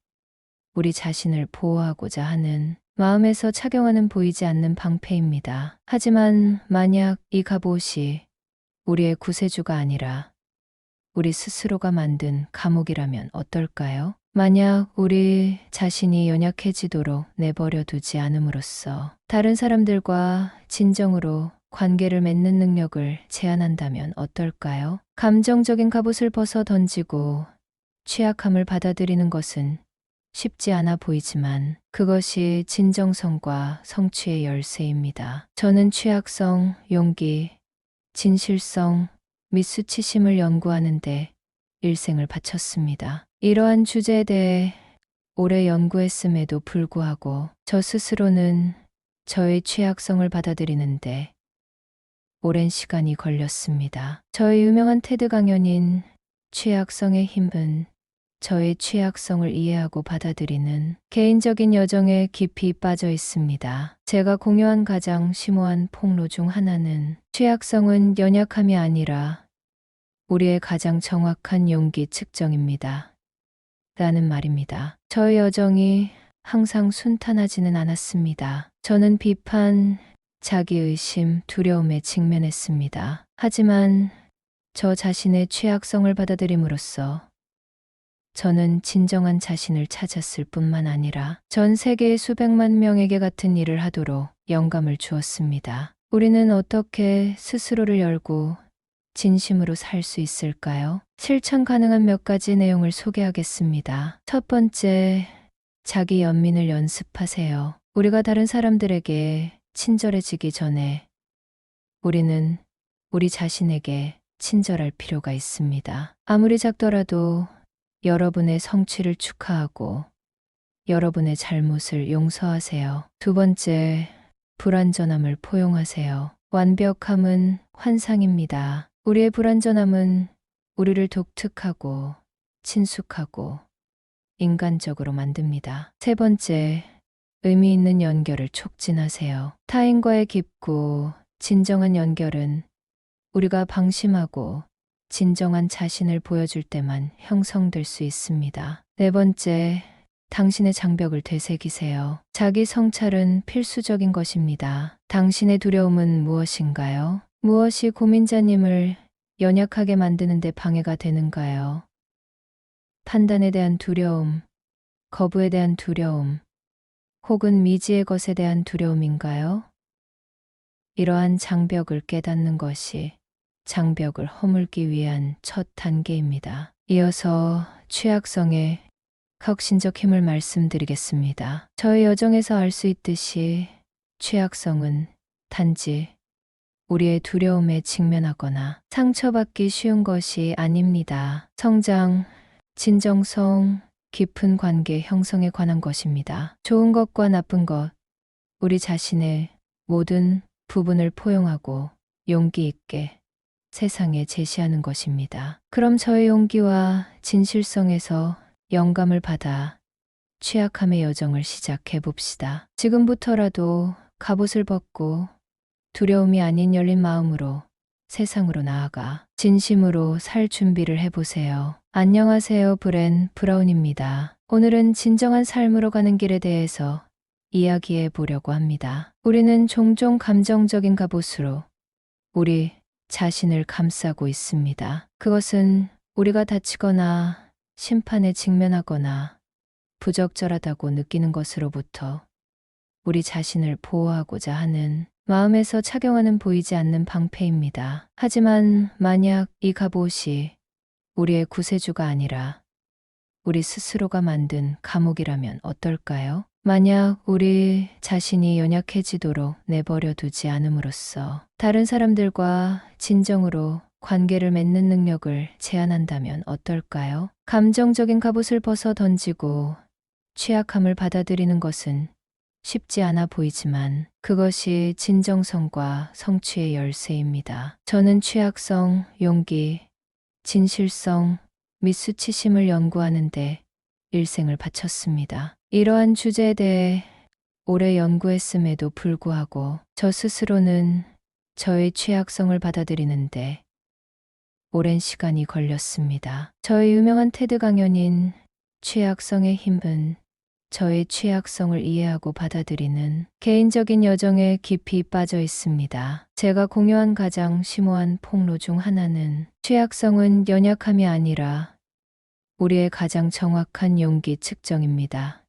우리 자신을 보호하고자 하는 마음에서 착용하는 보이지 않는 방패입니다. 하지만 만약 이 갑옷이 우리의 구세주가 아니라 우리 스스로가 만든 감옥이라면 어떨까요? 만약 우리 자신이 연약해지도록 내버려 두지 않음으로써 다른 사람들과 진정으로 관계를 맺는 능력을 제한한다면 어떨까요? 감정적인 갑옷을 벗어 던지고 취약함을 받아들이는 것은 쉽지 않아 보이지만 그것이 진정성과 성취의 열쇠입니다. 저는 취약성, 용기, 진실성, 및 수치심을 연구하는데 일생을 바쳤습니다. 이러한 주제에 대해 오래 연구했음에도 불구하고 저 스스로는 저의 취약성을 받아들이는데 오랜 시간이 걸렸습니다. 저의 유명한 테드 강연인 취약성의 힘은 저의 취약성을 이해하고 받아들이는 개인적인 여정에 깊이 빠져 있습니다. 제가 공유한 가장 심오한 폭로 중 하나는 취약성은 연약함이 아니라 우리의 가장 정확한 용기 측정입니다. 라는 말입니다. 저의 여정이 항상 순탄하지는 않았습니다. 저는 비판, 자기의심, 두려움에 직면했습니다. 하지만 저 자신의 취약성을 받아들임으로써 저는 진정한 자신을 찾았을 뿐만 아니라 전 세계의 수백만 명에게 같은 일을 하도록 영감을 주었습니다. 우리는 어떻게 스스로를 열고 진심으로 살 수 있을까요? 실천 가능한 몇 가지 내용을 소개하겠습니다. 첫 번째, 자기 연민을 연습하세요. 우리가 다른 사람들에게 친절해지기 전에 우리는 우리 자신에게 친절할 필요가 있습니다. 아무리 작더라도 여러분의 성취를 축하하고 여러분의 잘못을 용서하세요. 두 번째, 불완전함을 포용하세요. 완벽함은 환상입니다. 우리의 불완전함은 우리를 독특하고 친숙하고 인간적으로 만듭니다. 세 번째, 의미 있는 연결을 촉진하세요. 타인과의 깊고 진정한 연결은 우리가 방심하고 진정한 자신을 보여줄 때만 형성될 수 있습니다. 네 번째, 당신의 장벽을 되새기세요. 자기 성찰은 필수적인 것입니다. 당신의 두려움은 무엇인가요? 무엇이 고민자님을 연약하게 만드는 데 방해가 되는가요? 판단에 대한 두려움, 거부에 대한 두려움, 혹은 미지의 것에 대한 두려움인가요? 이러한 장벽을 깨닫는 것이 장벽을 허물기 위한 첫 단계입니다. 이어서 취약성의 혁신적 힘을 말씀드리겠습니다. 저의 여정에서 알 수 있듯이 취약성은 단지 우리의 두려움에 직면하거나 상처받기 쉬운 것이 아닙니다. 성장, 진정성, 깊은 관계 형성에 관한 것입니다. 좋은 것과 나쁜 것, 우리 자신의 모든 부분을 포용하고 용기 있게 세상에 제시하는 것입니다. 그럼 저의 용기와 진실성에서 영감을 받아 취약함의 여정을 시작해 봅시다. 지금부터라도 갑옷을 벗고 두려움이 아닌 열린 마음으로 세상으로 나아가 진심으로 살 준비를 해보세요. 안녕하세요. 브렌 브라운입니다. 오늘은 진정한 삶으로 가는 길에 대해서 이야기해 보려고 합니다. 우리는 종종 감정적인 갑옷으로 우리 자신을 감싸고 있습니다. 그것은 우리가 다치거나 심판에 직면하거나 부적절하다고 느끼는 것으로부터 우리 자신을 보호하고자 하는 마음에서 착용하는 보이지 않는 방패입니다. 하지만 만약 이 갑옷이 우리의 구세주가 아니라 우리 스스로가 만든 감옥이라면 어떨까요? 만약 우리 자신이 연약해지도록 내버려 두지 않음으로써 다른 사람들과 진정으로 관계를 맺는 능력을 제한한다면 어떨까요? 감정적인 갑옷을 벗어 던지고 취약함을 받아들이는 것은 쉽지 않아 보이지만 그것이 진정성과 성취의 열쇠입니다. 저는 취약성, 용기, 진실성, 및 수치심을 연구하는데 일생을 바쳤습니다. 이러한 주제에 대해 오래 연구했음에도 불구하고 저 스스로는 저의 취약성을 받아들이는데 오랜 시간이 걸렸습니다. 저의 유명한 테드 강연인 취약성의 힘은 저의 취약성을 이해하고 받아들이는 개인적인 여정에 깊이 빠져 있습니다. 제가 공유한 가장 심오한 폭로 중 하나는 취약성은 연약함이 아니라 우리의 가장 정확한 용기 측정입니다.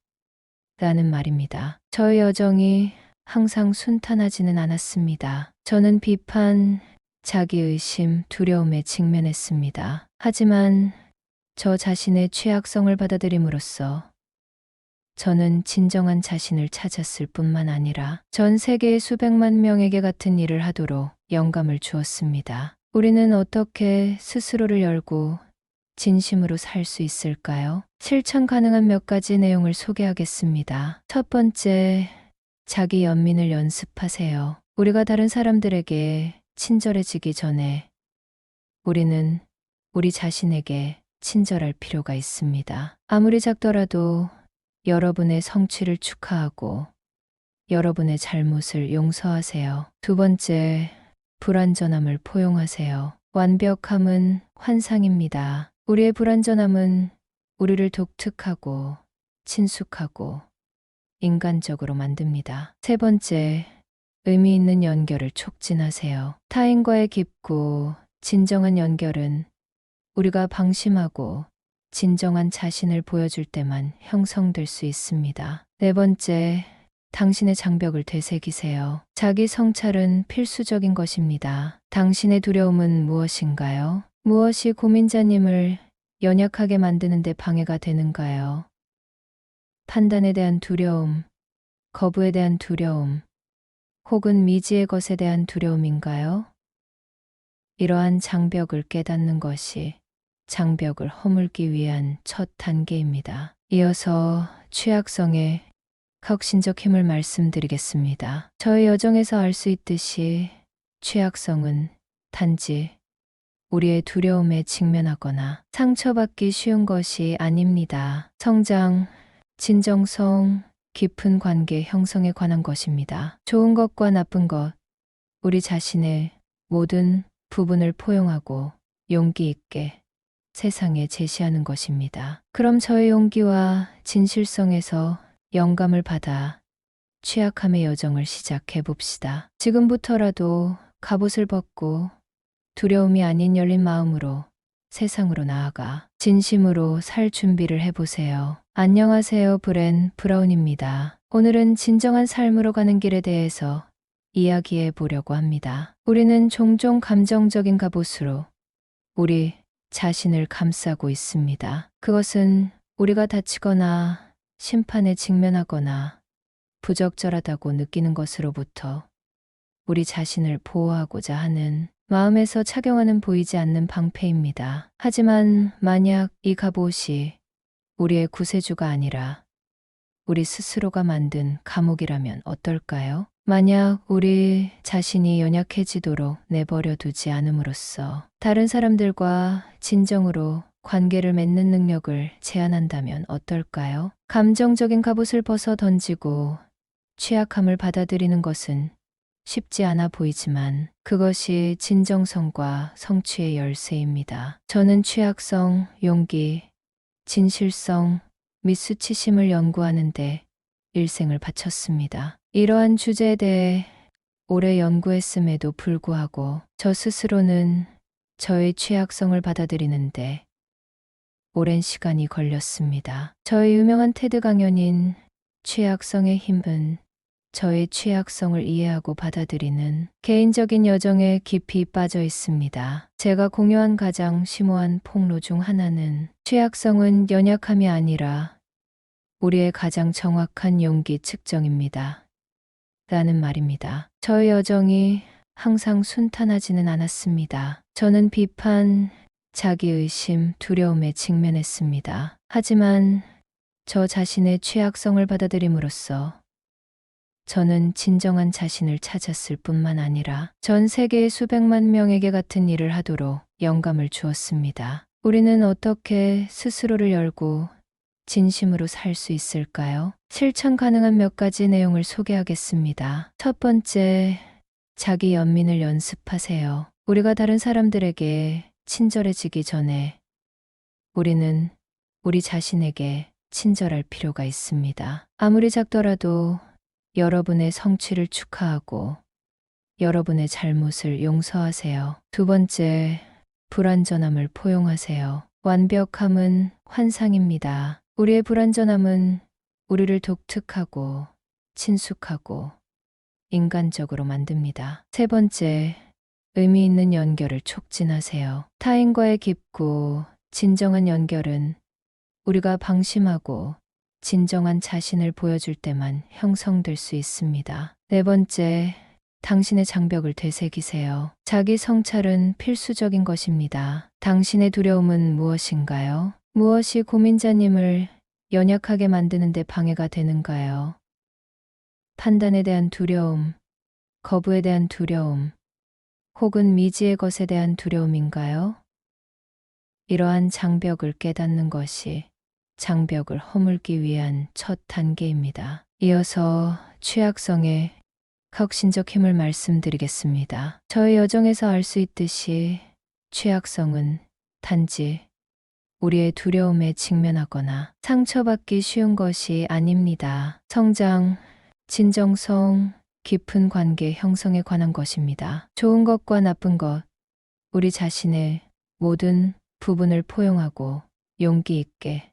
라는 말입니다. 저의 여정이 항상 순탄하지는 않았습니다. 저는 비판, 자기의심, 두려움에 직면했습니다. 하지만 저 자신의 취약성을 받아들임으로써 저는 진정한 자신을 찾았을 뿐만 아니라 전 세계의 수백만 명에게 같은 일을 하도록 영감을 주었습니다. 우리는 어떻게 스스로를 열고 진심으로 살 수 있을까요? 실천 가능한 몇 가지 내용을 소개하겠습니다. 첫 번째, 자기 연민을 연습하세요. 우리가 다른 사람들에게 친절해지기 전에 우리는 우리 자신에게 친절할 필요가 있습니다. 아무리 작더라도 여러분의 성취를 축하하고 여러분의 잘못을 용서하세요. 두 번째, 불완전함을 포용하세요. 완벽함은 환상입니다. 우리의 불완전함은 우리를 독특하고 친숙하고 인간적으로 만듭니다. 세 번째, 의미 있는 연결을 촉진하세요. 타인과의 깊고 진정한 연결은 우리가 방심하고 진정한 자신을 보여줄 때만 형성될 수 있습니다. 네 번째, 당신의 장벽을 되새기세요. 자기 성찰은 필수적인 것입니다. 당신의 두려움은 무엇인가요? 무엇이 고민자님을 연약하게 만드는 데 방해가 되는가요? 판단에 대한 두려움, 거부에 대한 두려움, 혹은 미지의 것에 대한 두려움인가요? 이러한 장벽을 깨닫는 것이 장벽을 허물기 위한 첫 단계입니다. 이어서 취약성의 혁신적 힘을 말씀드리겠습니다. 저의 여정에서 알 수 있듯이 취약성은 단지 우리의 두려움에 직면하거나 상처받기 쉬운 것이 아닙니다. 성장, 진정성, 깊은 관계 형성에 관한 것입니다. 좋은 것과 나쁜 것, 우리 자신의 모든 부분을 포용하고 용기 있게 세상에 제시하는 것입니다. 그럼 저의 용기와 진실성에서 영감을 받아 취약함의 여정을 시작해 봅시다. 지금부터라도 갑옷을 벗고 두려움이 아닌 열린 마음으로 세상으로 나아가 진심으로 살 준비를 해보세요. 안녕하세요. 브라운입니다. 오늘은 진정한 삶으로 가는 길에 대해서 이야기해 보려고 합니다. 우리는 종종 감정적인 갑옷으로 우리 자신을 감싸고 있습니다. 그것은 우리가 다치거나 심판에 직면하거나 부적절하다고 느끼는 것으로부터 우리 자신을 보호하고자 하는 마음에서 착용하는 보이지 않는 방패입니다. 하지만 만약 이 갑옷이 우리의 구세주가 아니라 우리 스스로가 만든 감옥이라면 어떨까요? 만약 우리 자신이 연약해지도록 내버려 두지 않음으로써 다른 사람들과 진정으로 관계를 맺는 능력을 제한한다면 어떨까요? 감정적인 갑옷을 벗어 던지고 취약함을 받아들이는 것은 쉽지 않아 보이지만 그것이 진정성과 성취의 열쇠입니다. 저는 취약성, 용기, 진실성, 및 수치심을 연구하는데 일생을 바쳤습니다. 이러한 주제에 대해 오래 연구했음에도 불구하고 저 스스로는 저의 취약성을 받아들이는데 오랜 시간이 걸렸습니다. 저의 유명한 테드 강연인 취약성의 힘은 저의 취약성을 이해하고 받아들이는 개인적인 여정에 깊이 빠져 있습니다. 제가 공유한 가장 심오한 폭로 중 하나는 취약성은 연약함이 아니라 우리의 가장 정확한 용기 측정입니다. 라는 말입니다. 저의 여정이 항상 순탄하지는 않았습니다. 저는 비판, 자기의심, 두려움에 직면했습니다. 하지만 저 자신의 취약성을 받아들임으로써 저는 진정한 자신을 찾았을 뿐만 아니라 전 세계의 수백만 명에게 같은 일을 하도록 영감을 주었습니다. 우리는 어떻게 스스로를 열고 진심으로 살 수 있을까요? 실천 가능한 몇 가지 내용을 소개하겠습니다. 첫 번째, 자기 연민을 연습하세요. 우리가 다른 사람들에게 친절해지기 전에 우리는 우리 자신에게 친절할 필요가 있습니다. 아무리 작더라도 여러분의 성취를 축하하고 여러분의 잘못을 용서하세요. 두 번째, 불완전함을 포용하세요. 완벽함은 환상입니다. 우리의 불완전함은 우리를 독특하고 친숙하고 인간적으로 만듭니다. 세 번째, 의미 있는 연결을 촉진하세요. 타인과의 깊고 진정한 연결은 우리가 방심하고 진정한 자신을 보여줄 때만 형성될 수 있습니다. 네 번째, 당신의 장벽을 되새기세요. 자기 성찰은 필수적인 것입니다. 당신의 두려움은 무엇인가요? 무엇이 고민자님을 연약하게 만드는 데 방해가 되는가요? 판단에 대한 두려움, 거부에 대한 두려움, 혹은 미지의 것에 대한 두려움인가요? 이러한 장벽을 깨닫는 것이 장벽을 허물기 위한 첫 단계입니다. 이어서 취약성의 혁신적 힘을 말씀드리겠습니다. 저의 여정에서 알 수 있듯이 취약성은 단지 우리의 두려움에 직면하거나 상처받기 쉬운 것이 아닙니다. 성장, 진정성, 깊은 관계 형성에 관한 것입니다. 좋은 것과 나쁜 것, 우리 자신의 모든 부분을 포용하고 용기 있게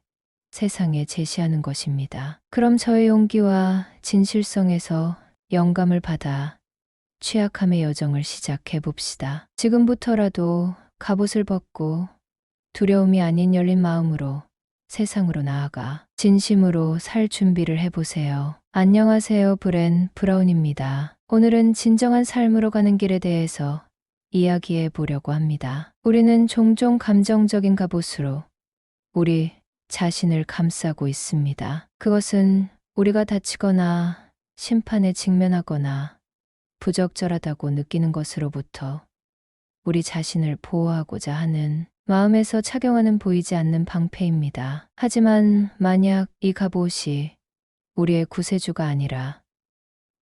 세상에 제시하는 것입니다. 그럼 저의 용기와 진실성에서 영감을 받아 취약함의 여정을 시작해 봅시다. 지금부터라도 갑옷을 벗고 두려움이 아닌 열린 마음으로 세상으로 나아가 진심으로 살 준비를 해보세요. 안녕하세요. 브라운입니다. 오늘은 진정한 삶으로 가는 길에 대해서 이야기해 보려고 합니다. 우리는 종종 감정적인 갑옷으로 우리 자신을 감싸고 있습니다. 그것은 우리가 다치거나 심판에 직면하거나 부적절하다고 느끼는 것으로부터 우리 자신을 보호하고자 하는 마음에서 착용하는 보이지 않는 방패입니다. 하지만 만약 이 갑옷이 우리의 구세주가 아니라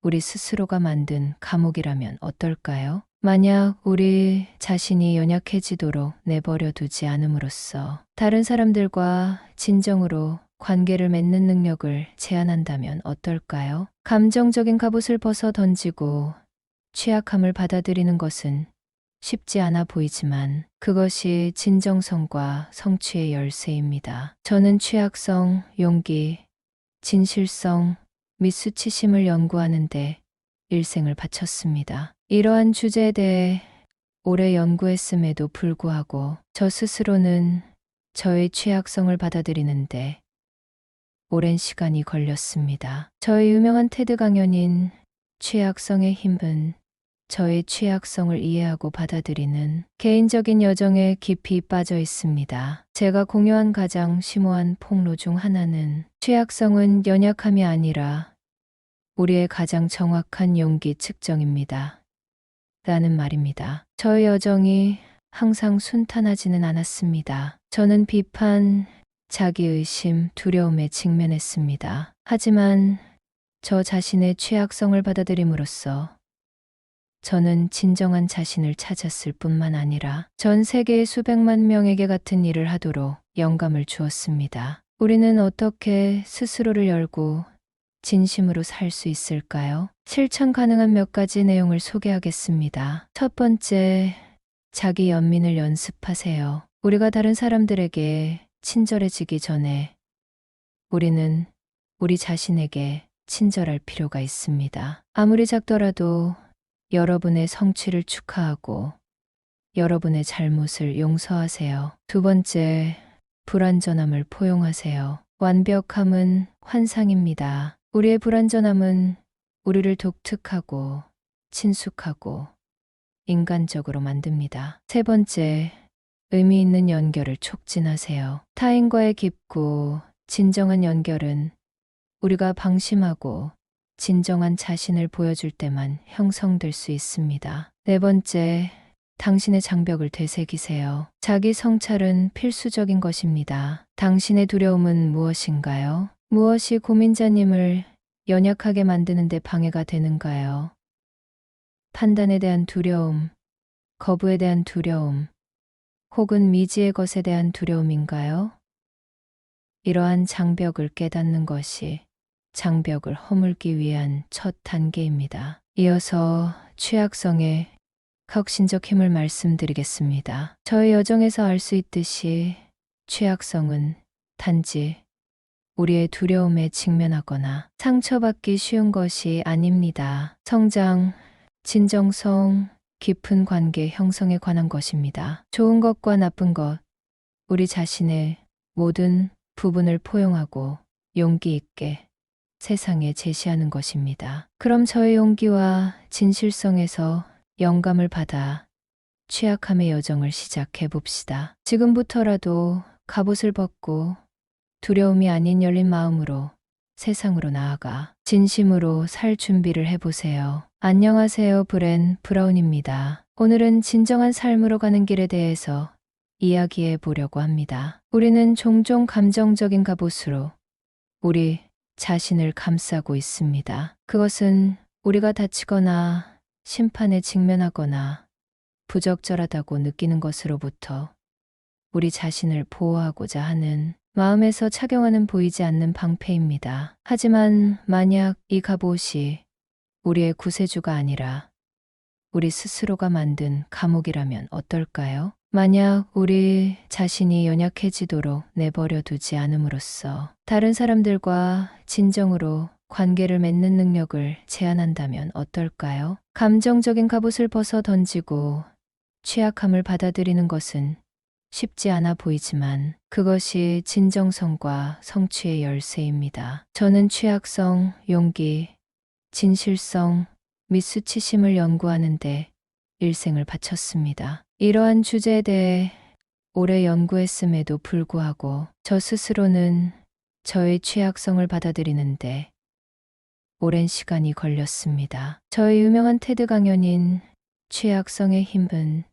우리 스스로가 만든 감옥이라면 어떨까요? 만약 우리 자신이 연약해지도록 내버려 두지 않음으로써 다른 사람들과 진정으로 관계를 맺는 능력을 제한한다면 어떨까요? 감정적인 갑옷을 벗어 던지고 취약함을 받아들이는 것은 쉽지 않아 보이지만 그것이 진정성과 성취의 열쇠입니다. 저는 취약성, 용기, 진실성, 및 수치심을 연구하는데 일생을 바쳤습니다. 이러한 주제에 대해 오래 연구했음에도 불구하고 저 스스로는 저의 취약성을 받아들이는데 오랜 시간이 걸렸습니다. 저의 유명한 테드 강연인 취약성의 힘은 저의 취약성을 이해하고 받아들이는 개인적인 여정에 깊이 빠져 있습니다. 제가 공유한 가장 심오한 폭로 중 하나는 취약성은 연약함이 아니라 우리의 가장 정확한 용기 측정입니다. 라는 말입니다. 저의 여정이 항상 순탄하지는 않았습니다. 저는 비판, 자기의심, 두려움에 직면했습니다. 하지만 저 자신의 취약성을 받아들임으로써 저는 진정한 자신을 찾았을 뿐만 아니라 전 세계의 수백만 명에게 같은 일을 하도록 영감을 주었습니다. 우리는 어떻게 스스로를 열고 진심으로 살 수 있을까요? 실천 가능한 몇 가지 내용을 소개하겠습니다. 첫 번째, 자기 연민을 연습하세요. 우리가 다른 사람들에게 친절해지기 전에 우리는 우리 자신에게 친절할 필요가 있습니다. 아무리 작더라도 여러분의 성취를 축하하고 여러분의 잘못을 용서하세요. 두 번째, 불완전함을 포용하세요. 완벽함은 환상입니다. 우리의 불완전함은 우리를 독특하고 친숙하고 인간적으로 만듭니다. 세 번째, 의미 있는 연결을 촉진하세요. 타인과의 깊고 진정한 연결은 우리가 방심하고 진정한 자신을 보여줄 때만 형성될 수 있습니다. 네 번째, 당신의 장벽을 되새기세요. 자기 성찰은 필수적인 것입니다. 당신의 두려움은 무엇인가요? 무엇이 고민자님을 연약하게 만드는 데 방해가 되는가요? 판단에 대한 두려움, 거부에 대한 두려움, 혹은 미지의 것에 대한 두려움인가요? 이러한 장벽을 깨닫는 것이 장벽을 허물기 위한 첫 단계입니다. 이어서 취약성의 혁신적 힘을 말씀드리겠습니다. 저의 여정에서 알 수 있듯이 취약성은 단지 우리의 두려움에 직면하거나 상처받기 쉬운 것이 아닙니다. 성장, 진정성, 깊은 관계 형성에 관한 것입니다. 좋은 것과 나쁜 것, 우리 자신의 모든 부분을 포용하고 용기 있게 세상에 제시하는 것입니다. 그럼 저의 용기와 진실성에서 영감을 받아 취약함의 여정을 시작해 봅시다. 지금부터라도 갑옷을 벗고 두려움이 아닌 열린 마음으로 세상으로 나아가 진심으로 살 준비를 해보세요. 안녕하세요. 브렌 브라운입니다. 오늘은 진정한 삶으로 가는 길에 대해서 이야기해 보려고 합니다. 우리는 종종 감정적인 갑옷으로 우리 자신을 감싸고 있습니다. 그것은 우리가 다치거나 심판에 직면하거나 부적절하다고 느끼는 것으로부터 우리 자신을 보호하고자 하는 마음에서 착용하는 보이지 않는 방패입니다. 하지만 만약 이 갑옷이 우리의 구세주가 아니라 우리 스스로가 만든 감옥이라면 어떨까요? 만약 우리 자신이 연약해지도록 내버려 두지 않음으로써 다른 사람들과 진정으로 관계를 맺는 능력을 제한한다면 어떨까요? 감정적인 갑옷을 벗어 던지고 취약함을 받아들이는 것은 쉽지 않아 보이지만 그것이 진정성과 성취의 열쇠입니다. 저는 취약성, 용기, 진실성, 및 수치심을 연구하는데 일생을 바쳤습니다. 이러한 주제에 대해 오래 연구했음에도 불구하고 저 스스로는 저의 취약성을 받아들이는데 오랜 시간이 걸렸습니다. 저의 유명한 테드 강연인 취약성의 힘은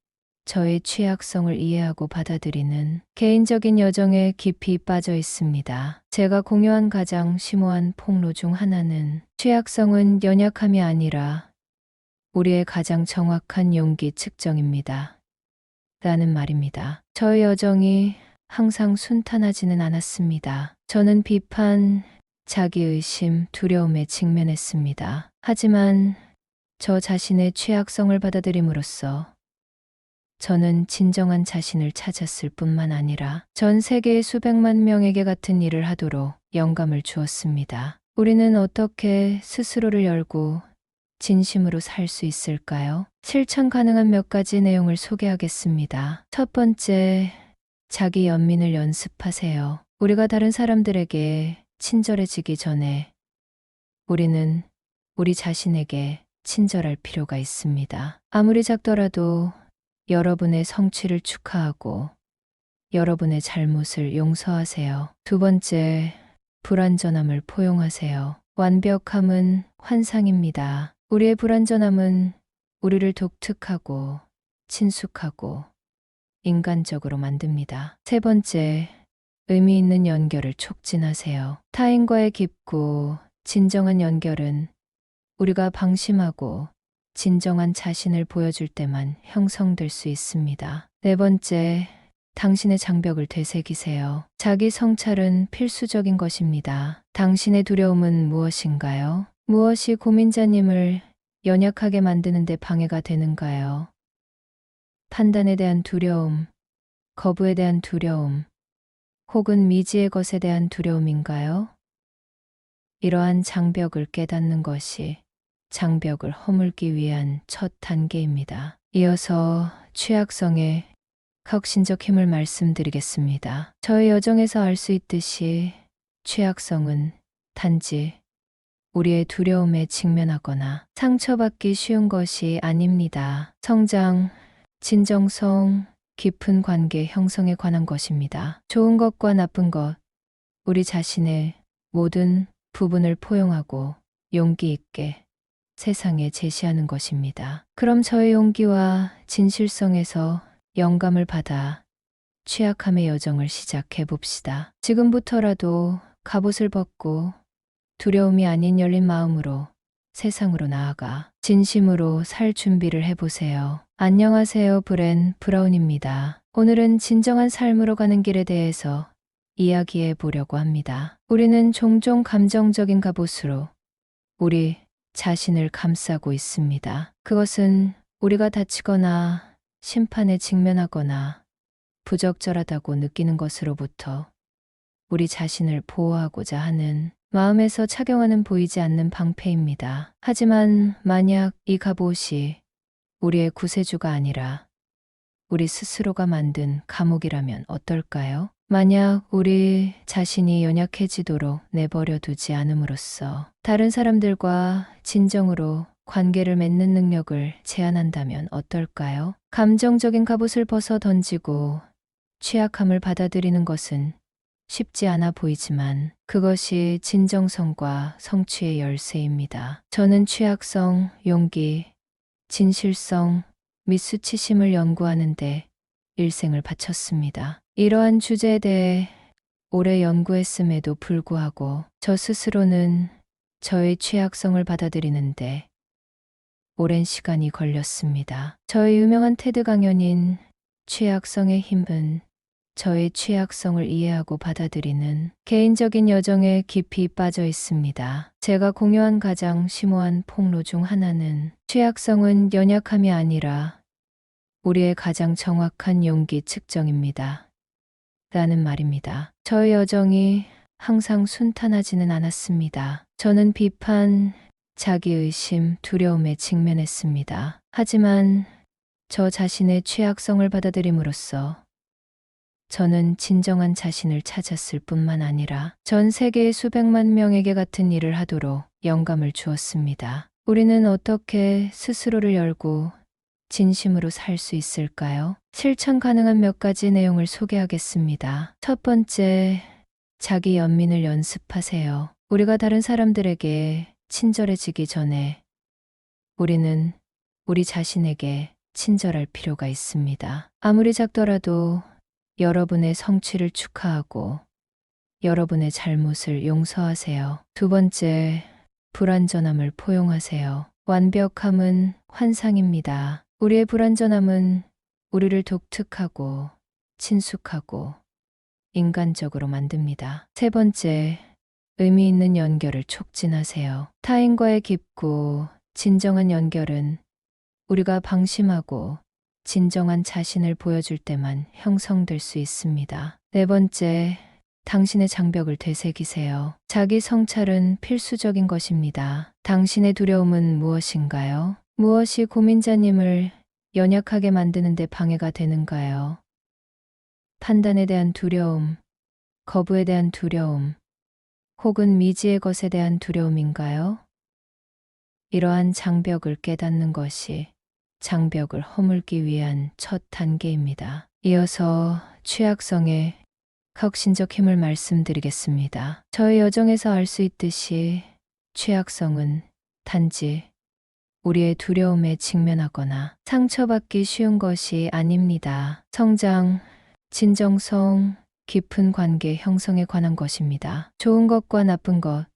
저의 취약성을 이해하고 받아들이는 개인적인 여정에 깊이 빠져 있습니다. 제가 공유한 가장 심오한 폭로 중 하나는 취약성은 연약함이 아니라 우리의 가장 정확한 용기 측정입니다. 라는 말입니다. 저의 여정이 항상 순탄하지는 않았습니다. 저는 비판, 자기의심, 두려움에 직면했습니다. 하지만 저 자신의 취약성을 받아들임으로써 저는 진정한 자신을 찾았을 뿐만 아니라 전 세계의 수백만 명에게 같은 일을 하도록 영감을 주었습니다. 우리는 어떻게 스스로를 열고 진심으로 살 수 있을까요? 실천 가능한 몇 가지 내용을 소개하겠습니다. 첫 번째, 자기 연민을 연습하세요. 우리가 다른 사람들에게 친절해지기 전에 우리는 우리 자신에게 친절할 필요가 있습니다. 아무리 작더라도 여러분의 성취를 축하하고 여러분의 잘못을 용서하세요. 두 번째, 불완전함을 포용하세요. 완벽함은 환상입니다. 우리의 불완전함은 우리를 독특하고 친숙하고 인간적으로 만듭니다. 세 번째, 의미 있는 연결을 촉진하세요. 타인과의 깊고 진정한 연결은 우리가 방심하고 진정한 자신을 보여줄 때만 형성될 수 있습니다. 네 번째, 당신의 장벽을 되새기세요. 자기 성찰은 필수적인 것입니다. 당신의 두려움은 무엇인가요? 무엇이 고민자님을 연약하게 만드는 데 방해가 되는가요? 판단에 대한 두려움, 거부에 대한 두려움, 혹은 미지의 것에 대한 두려움인가요? 이러한 장벽을 깨닫는 것이 장벽을 허물기 위한 첫 단계입니다. 이어서 취약성의 혁신적 힘을 말씀드리겠습니다. 저의 여정에서 알 수 있듯이 취약성은 단지 우리의 두려움에 직면하거나 상처받기 쉬운 것이 아닙니다. 성장, 진정성, 깊은 관계 형성에 관한 것입니다. 좋은 것과 나쁜 것, 우리 자신의 모든 부분을 포용하고 용기 있게 세상에 제시하는 것입니다. 그럼 저의 용기와 진실성에서 영감을 받아 취약함의 여정을 시작해 봅시다. 지금부터라도 갑옷을 벗고 두려움이 아닌 열린 마음으로 세상으로 나아가 진심으로 살 준비를 해보세요. 안녕하세요. 브렌 브라운입니다. 오늘은 진정한 삶으로 가는 길에 대해서 이야기해 보려고 합니다. 우리는 종종 감정적인 갑옷으로 우리 자신을 감싸고 있습니다. 그것은 우리가 다치거나 심판에 직면하거나 부적절하다고 느끼는 것으로부터 우리 자신을 보호하고자 하는 마음에서 착용하는 보이지 않는 방패입니다. 하지만 만약 이 갑옷이 우리의 구세주가 아니라 우리 스스로가 만든 감옥이라면 어떨까요? 만약 우리 자신이 연약해지도록 내버려 두지 않음으로써 다른 사람들과 진정으로 관계를 맺는 능력을 제한한다면 어떨까요? 감정적인 갑옷을 벗어 던지고 취약함을 받아들이는 것은 쉽지 않아 보이지만 그것이 진정성과 성취의 열쇠입니다. 저는 취약성, 용기, 진실성, 및 수치심을 연구하는데 일생을 바쳤습니다. 이러한 주제에 대해 오래 연구했음에도 불구하고 저 스스로는 저의 취약성을 받아들이는데 오랜 시간이 걸렸습니다. 저의 유명한 테드 강연인 취약성의 힘은 저의 취약성을 이해하고 받아들이는 개인적인 여정에 깊이 빠져 있습니다. 제가 공유한 가장 심오한 폭로 중 하나는 취약성은 연약함이 아니라 우리의 가장 정확한 용기 측정입니다. 라는 말입니다. 저의 여정이 항상 순탄하지는 않았습니다. 저는 비판, 자기의심, 두려움에 직면했습니다. 하지만 저 자신의 취약성을 받아들임으로써 저는 진정한 자신을 찾았을 뿐만 아니라 전 세계의 수백만 명에게 같은 일을 하도록 영감을 주었습니다. 우리는 어떻게 스스로를 열고 진심으로 살 수 있을까요? 실천 가능한 몇 가지 내용을 소개하겠습니다. 첫 번째, 자기 연민을 연습하세요. 우리가 다른 사람들에게 친절해지기 전에 우리는 우리 자신에게 친절할 필요가 있습니다. 아무리 작더라도 여러분의 성취를 축하하고 여러분의 잘못을 용서하세요. 두 번째, 불완전함을 포용하세요. 완벽함은 환상입니다. 우리의 불완전함은 우리를 독특하고 친숙하고 인간적으로 만듭니다. 세 번째, 의미 있는 연결을 촉진하세요. 타인과의 깊고 진정한 연결은 우리가 방심하고 진정한 자신을 보여줄 때만 형성될 수 있습니다. 네 번째, 당신의 장벽을 되새기세요. 자기 성찰은 필수적인 것입니다. 당신의 두려움은 무엇인가요? 무엇이 고민자님을 연약하게 만드는 데 방해가 되는가요? 판단에 대한 두려움, 거부에 대한 두려움, 혹은 미지의 것에 대한 두려움인가요? 이러한 장벽을 깨닫는 것이 장벽을 허물기 위한 첫 단계입니다. 이어서 취약성의 혁신적 힘을 말씀드리겠습니다. 저의 여정에서 알 수 있듯이 취약성은 단지 우리의 두려움에 직면하거나 상처받기 쉬운 것이 아닙니다. 성장, 진정성, 깊은 관계 형성에 관한 것입니다. 좋은 것과 나쁜 것,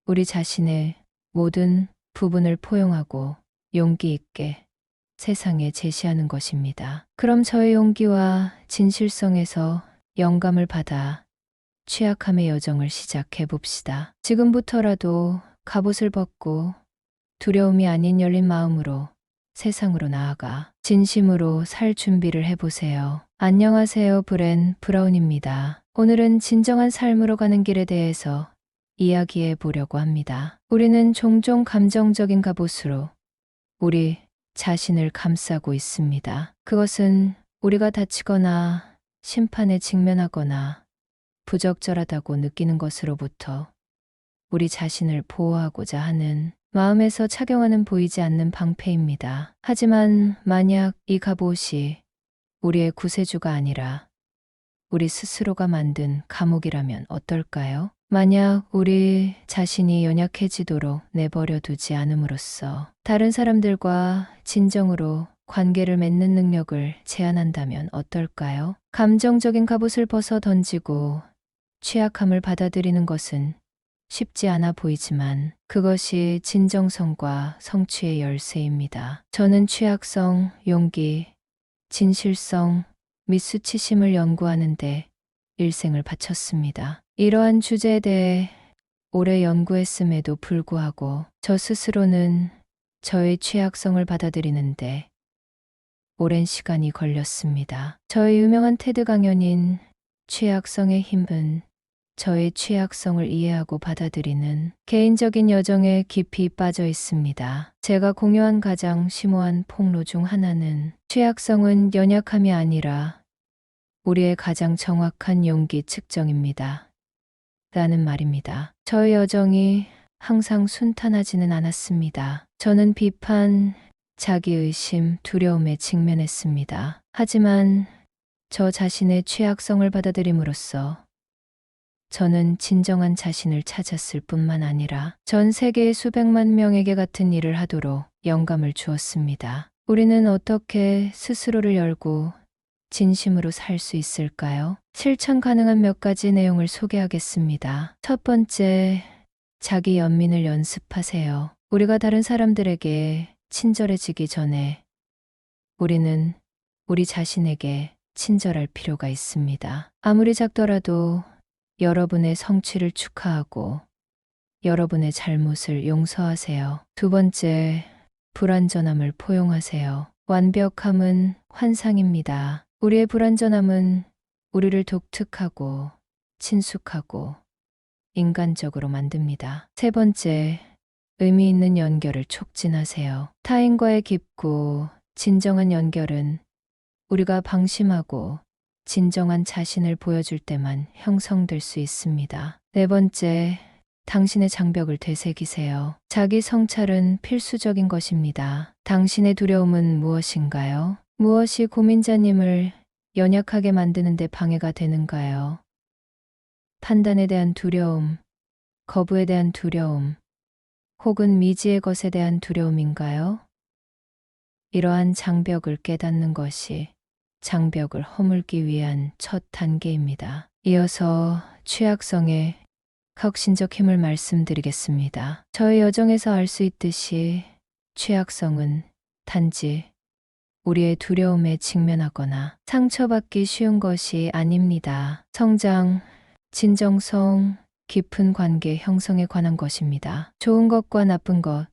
우리 자신의 모든 부분을 포용하고 용기 있게 세상에 제시하는 것입니다. 그럼 저의 용기와 진실성에서 영감을 받아 취약함의 여정을 시작해 봅시다. 지금부터라도 갑옷을 벗고 두려움이 아닌 열린 마음으로 세상으로 나아가 진심으로 살 준비를 해보세요. 안녕하세요. 브렌 브라운입니다. 오늘은 진정한 삶으로 가는 길에 대해서 이야기해 보려고 합니다. 우리는 종종 감정적인 갑옷으로 우리 자신을 감싸고 있습니다. 그것은 우리가 다치거나 심판에 직면하거나 부적절하다고 느끼는 것으로부터 우리 자신을 보호하고자 하는 마음에서 착용하는 보이지 않는 방패입니다. 하지만 만약 이 갑옷이 우리의 구세주가 아니라 우리 스스로가 만든 감옥이라면 어떨까요? 만약 우리 자신이 연약해지도록 내버려 두지 않음으로써 다른 사람들과 진정으로 관계를 맺는 능력을 제한한다면 어떨까요? 감정적인 갑옷을 벗어 던지고 취약함을 받아들이는 것은 쉽지 않아 보이지만 그것이 진정성과 성취의 열쇠입니다. 저는 취약성, 용기, 진실성, 및 수치심을 연구하는데 일생을 바쳤습니다. 이러한 주제에 대해 오래 연구했음에도 불구하고 저 스스로는 저의 취약성을 받아들이는데 오랜 시간이 걸렸습니다. 저의 유명한 테드 강연인 취약성의 힘은 저의 취약성을 이해하고 받아들이는 개인적인 여정에 깊이 빠져 있습니다. 제가 공유한 가장 심오한 폭로 중 하나는 취약성은 연약함이 아니라 우리의 가장 정확한 용기 측정입니다. 라는 말입니다. 저의 여정이 항상 순탄하지는 않았습니다. 저는 비판, 자기의심, 두려움에 직면했습니다. 하지만 저 자신의 취약성을 받아들임으로써 저는 진정한 자신을 찾았을 뿐만 아니라 전 세계의 수백만 명에게 같은 일을 하도록 영감을 주었습니다. 우리는 어떻게 스스로를 열고 진심으로 살 수 있을까요? 실천 가능한 몇 가지 내용을 소개하겠습니다. 첫 번째, 자기 연민을 연습하세요. 우리가 다른 사람들에게 친절해지기 전에 우리는 우리 자신에게 친절할 필요가 있습니다. 아무리 작더라도 여러분의 성취를 축하하고 여러분의 잘못을 용서하세요. 두 번째, 불완전함을 포용하세요. 완벽함은 환상입니다. 우리의 불완전함은 우리를 독특하고 친숙하고 인간적으로 만듭니다. 세 번째, 의미 있는 연결을 촉진하세요. 타인과의 깊고 진정한 연결은 우리가 방심하고 진정한 자신을 보여줄 때만 형성될 수 있습니다. 네 번째, 당신의 장벽을 되새기세요. 자기 성찰은 필수적인 것입니다. 당신의 두려움은 무엇인가요? 무엇이 고민자님을 연약하게 만드는 데 방해가 되는가요? 판단에 대한 두려움, 거부에 대한 두려움, 혹은 미지의 것에 대한 두려움인가요? 이러한 장벽을 깨닫는 것이 장벽을 허물기 위한 첫 단계입니다. 이어서 취약성의 혁신적 힘을 말씀드리겠습니다. 저의 여정에서 알 수 있듯이 취약성은 단지 우리의 두려움에 직면하거나 상처받기 쉬운 것이 아닙니다. 성장, 진정성, 깊은 관계 형성에 관한 것입니다. 좋은 것과 나쁜 것,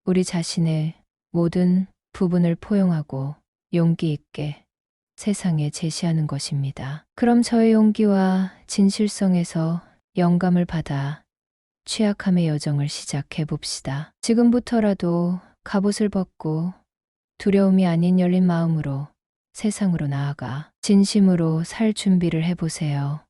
우리 자신의 모든 부분을 포용하고 용기 있게 세상에 제시하는 것입니다. 그럼 저의 용기와 진실성에서 영감을 받아 취약함의 여정을 시작해 봅시다. 지금부터라도 갑옷을 벗고 두려움이 아닌 열린 마음으로 세상으로 나아가 진심으로 살 준비를 해보세요.